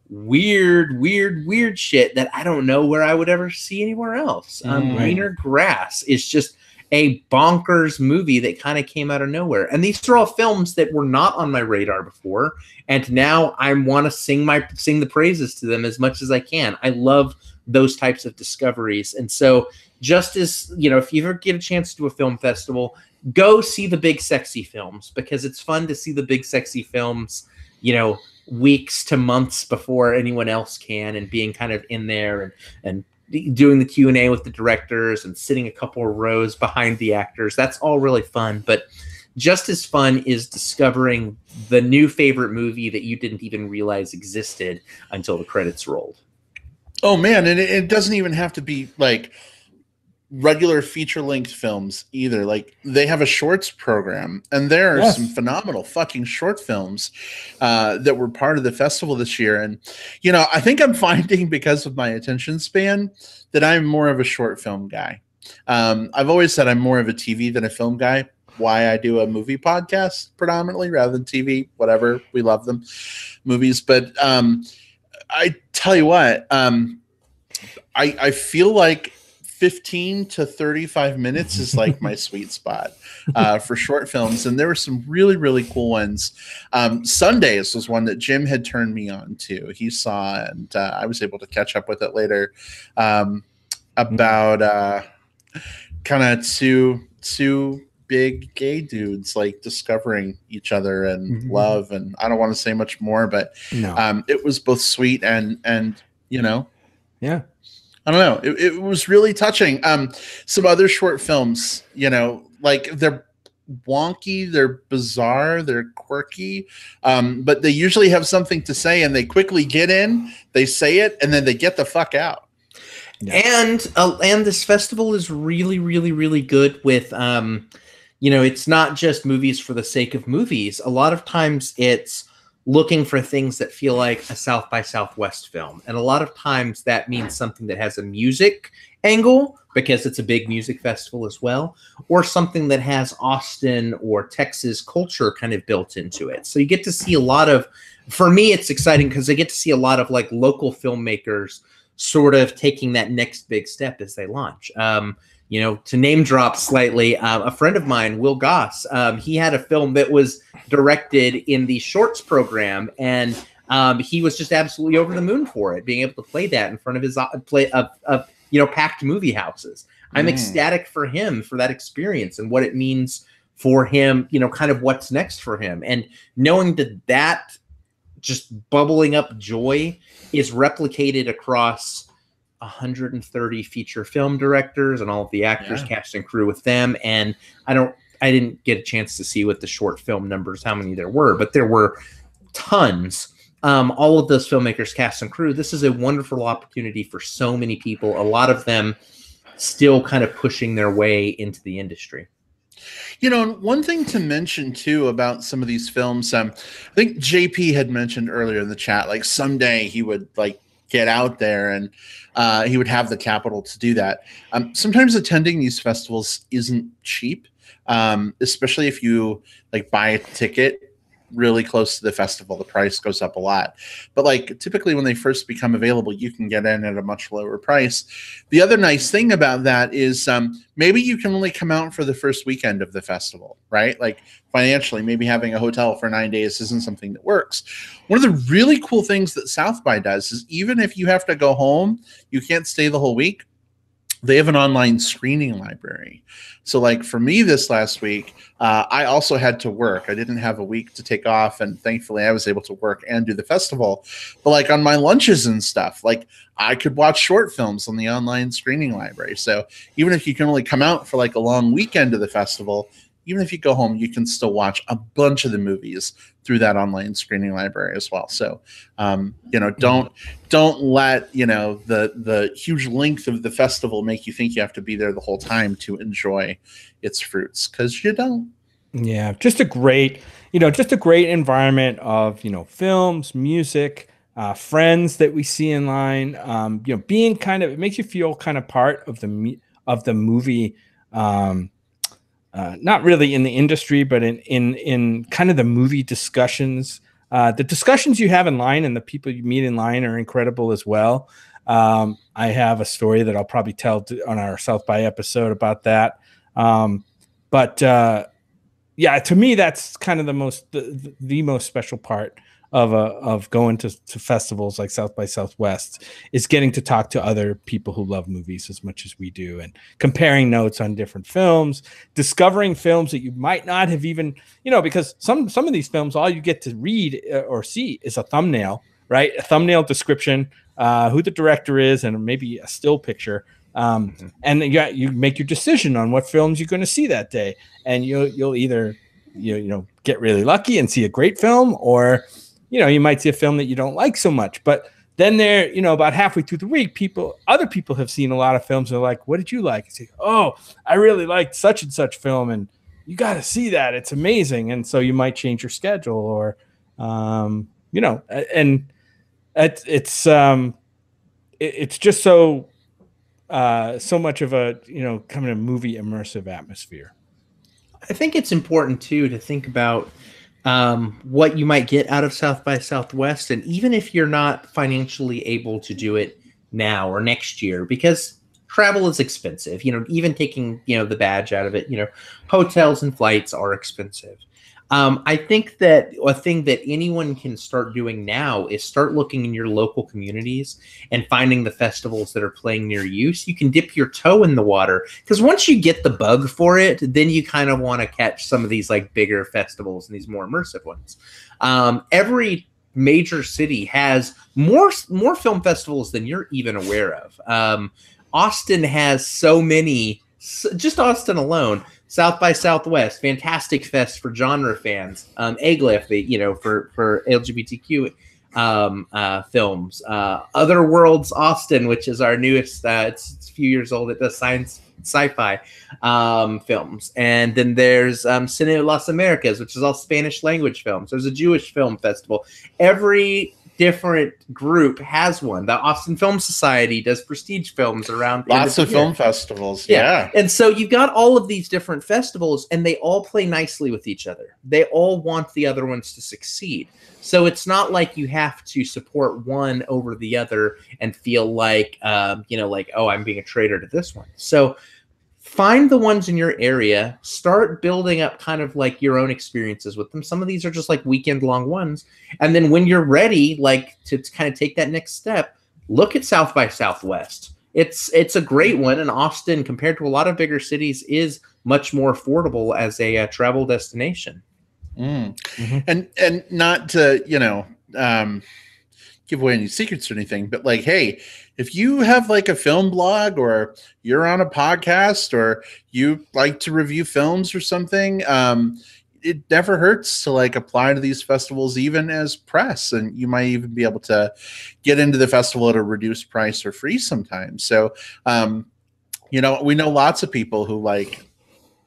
weird shit that I don't know where I would ever see anywhere else. Greener Grass is just a bonkers movie that kind of came out of nowhere. And these are all films that were not on my radar before. And now I want to sing the praises to them as much as I can. I love those types of discoveries. And so just as, if you ever get a chance to do a film festival, go see the big sexy films, because it's fun to see the big sexy films, weeks to months before anyone else can, and being kind of in there and doing the Q&A with the directors and sitting a couple of rows behind the actors. That's all really fun. But just as fun is discovering the new favorite movie that you didn't even realize existed until the credits rolled. Oh man, and it doesn't even have to be like regular feature-length films either. Like they have a shorts program, and there are some phenomenal fucking short films that were part of the festival this year. And you know, I think I'm finding, because of my attention span, that I'm more of a short film guy. I've always said I'm more of a TV than a film guy. Why I do a movie podcast predominantly rather than TV, whatever, we love them, movies. But I tell you what, I feel like 15 to 35 minutes is like my sweet spot for short films. And there were some really, really cool ones. Sundays was one that Jim had turned me on to. He saw, and I was able to catch up with it later, about kind of two big gay dudes like discovering each other and love. And I don't want to say much more, but it was both sweet and you know, yeah, I don't know. It was really touching. Some other short films, you know, like they're wonky, they're bizarre, they're quirky, but they usually have something to say, and they quickly get in, they say it, and then they get the fuck out. Yeah. And this festival is really, really, really good with, you know, it's not just movies for the sake of movies. A lot of times it's looking for things that feel like a South by Southwest film. And a lot of times that means something that has a music angle, because it's a big music festival as well, or something that has Austin or Texas culture kind of built into it. So you get to see a lot of, for me, it's exciting because I get to see a lot of like local filmmakers sort of taking that next big step as they launch. You know, to name drop slightly, a friend of mine, Will Goss, he had a film that was directed in the shorts program, and he was just absolutely over the moon for it, being able to play that in front of his you know, packed movie houses. I'm ecstatic for him for that experience and what it means for him, you know, kind of what's next for him. And knowing that just bubbling up joy is replicated across 130 feature film directors and all of the actors, cast and crew with them. And I didn't get a chance to see what the short film numbers, how many there were, but there were tons. All of those filmmakers, cast and crew. This is a wonderful opportunity for so many people. A lot of them still kind of pushing their way into the industry. You know, one thing to mention too about some of these films, I think JP had mentioned earlier in the chat, like someday he would like get out there and he would have the capital to do that. Sometimes attending these festivals isn't cheap, especially if you like buy a ticket really close to the festival. The price goes up a lot, but like typically when they first become available, you can get in at a much lower price. The other nice thing about that is maybe you can only come out for the first weekend of the festival, right? Like financially, maybe having a hotel for 9 days isn't something that works. One of the really cool things that South by does is even if you have to go home, you can't stay the whole week, they have an online screening library. So like for me this last week, I also had to work. I didn't have a week to take off, and thankfully I was able to work and do the festival. But like on my lunches and stuff, like I could watch short films on the online screening library. So even if you can only come out for like a long weekend of the festival, even if you go home, you can still watch a bunch of the movies through that online screening library as well. So, you know, don't let, you know, the huge length of the festival make you think you have to be there the whole time to enjoy its fruits, because you don't. Yeah, just a great environment of, you know, films, music, friends that we see in line. You know, being kind of, it makes you feel kind of part of the movie. Not really in the industry, but in kind of the movie discussions. The discussions you have in line and the people you meet in line are incredible as well. I have a story that I'll probably tell on our South by episode about that. Yeah, to me, that's kind of the most special part of going to festivals like South by Southwest, is getting to talk to other people who love movies as much as we do, and comparing notes on different films, discovering films that you might not have even, you know, because some of these films, all you get to read or see is a thumbnail, right? A thumbnail description, who the director is, and maybe a still picture. And you make your decision on what films you're going to see that day, and you'll either get really lucky and see a great film, or you might see a film that you don't like so much. But then there, about halfway through the week, other people have seen a lot of films and they're like, what did you like? It's like, oh, I really liked such and such film, and you got to see that. It's amazing. And so you might change your schedule, or, and it's just so much of a, kind of movie immersive atmosphere. I think it's important too to think about what you might get out of South by Southwest, and even if you're not financially able to do it now or next year, because travel is expensive. Even taking the badge out of it, hotels and flights are expensive. I think that a thing that anyone can start doing now is start looking in your local communities and finding the festivals that are playing near you, so you can dip your toe in the water. Because once you get the bug for it, then you kind of want to catch some of these like bigger festivals and these more immersive ones. Every major city has more film festivals than you're even aware of. Austin has so many, just Austin alone. South by Southwest, fantastic fest for genre fans. AGLIF, for LGBTQ films. Other Worlds Austin, which is our newest. It's a few years old. It does science sci-fi films. And then there's Cine Las Americas, which is all Spanish language films. There's a Jewish film festival. Every different group has one. The Austin Film Society does prestige films around. Lots of film festivals. Yeah. And so you've got all of these different festivals, and they all play nicely with each other. They all want the other ones to succeed. So it's not like you have to support one over the other and feel like, oh, I'm being a traitor to this one. So find the ones in your area, start building up kind of like your own experiences with them. Some of these are just like weekend long ones. And then when you're ready, like to kind of take that next step, look at South by Southwest. It's a great one. And Austin, compared to a lot of bigger cities, is much more affordable as a travel destination. Mm-hmm. And not to, give away any secrets or anything, but like, hey, if you have like a film blog, or you're on a podcast, or you like to review films or something, it never hurts to like apply to these festivals, even as press, and you might even be able to get into the festival at a reduced price or free sometimes. So, we know lots of people who like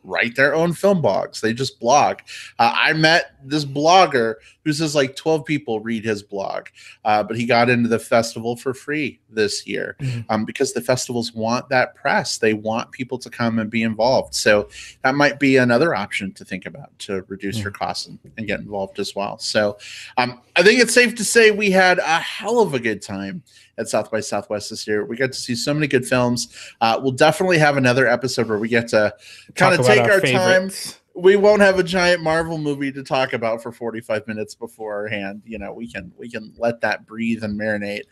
write their own film blogs. They just blog. I met this blogger who says like 12 people read his blog, but he got into the festival for free this year because the festivals want that press. They want people to come and be involved. So that might be another option to think about to reduce your costs and get involved as well. So I think it's safe to say we had a hell of a good time at South by Southwest this year. We got to see so many good films. We'll definitely have another episode where we get to kind of take our time. We won't have a giant Marvel movie to talk about for 45 minutes beforehand. We can let that breathe and marinate.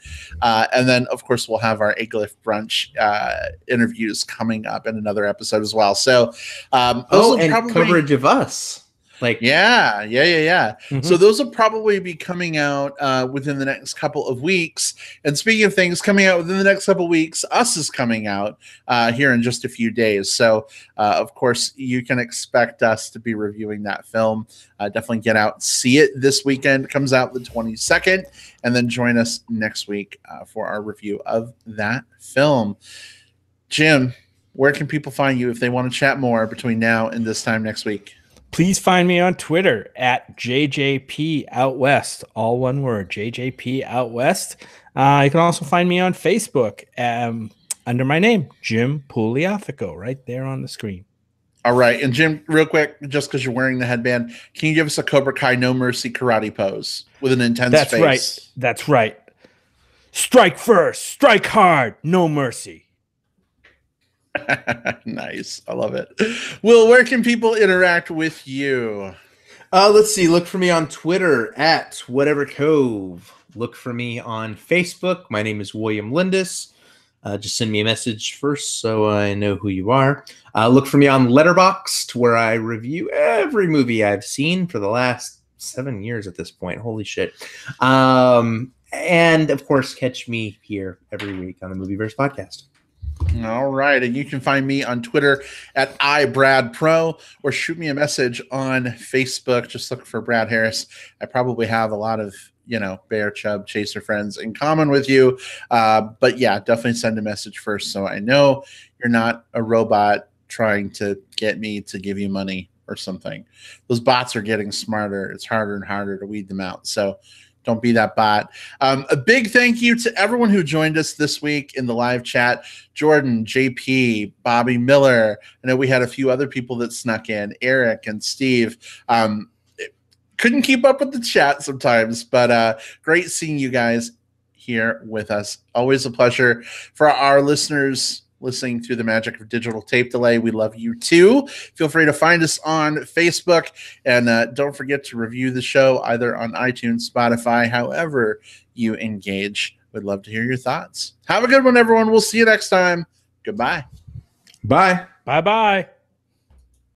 And then, of course, we'll have our AGLIF brunch interviews coming up in another episode as well. So, and coverage of us. Yeah. Mm-hmm. So those will probably be coming out within the next couple of weeks. And speaking of things coming out within the next couple of weeks, Us is coming out here in just a few days. So, of course, you can expect us to be reviewing that film. Definitely get out and see it this weekend. It comes out the 22nd. And then join us next week for our review of that film. Jim, where can people find you if they want to chat more between now and this time next week? Please find me on Twitter at JJP Out West, all one word, JJP Out West. You can also find me on Facebook under my name, Jim Pugliafico, right there on the screen. All right. And Jim, real quick, just because you're wearing the headband, can you give us a Cobra Kai No Mercy karate pose with an intense face? That's right. Strike first, strike hard, no mercy. Nice. I love it. Will, where can people interact with you? Let's see. Look for me on Twitter at Whatever Cove. Look for me on Facebook. My name is William Lindis. Just send me a message first so I know who you are. Look for me on Letterboxd, where I review every movie I've seen for the last 7 years at this point. Holy shit. And, of course, catch me here every week on the Movieverse podcast. All right. And you can find me on Twitter at iBradPro or shoot me a message on Facebook. Just look for Brad Harris. I probably have a lot of, Bear Chub Chaser friends in common with you. But yeah, definitely send a message first so I know you're not a robot trying to get me to give you money or something. Those bots are getting smarter. It's harder and harder to weed them out. So don't be that bot. A big thank you to everyone who joined us this week in the live chat. Jordan, JP, Bobby Miller. I know we had a few other people that snuck in, Eric and Steve. Couldn't keep up with the chat sometimes, but great seeing you guys here with us. Always a pleasure. For our listeners listening through the magic of digital tape delay, we love you too. Feel free to find us on Facebook, and don't forget to review the show either on iTunes, Spotify, however you engage. We'd love to hear your thoughts. Have a good one, everyone. We'll see you next time. Goodbye. Bye. Bye-bye.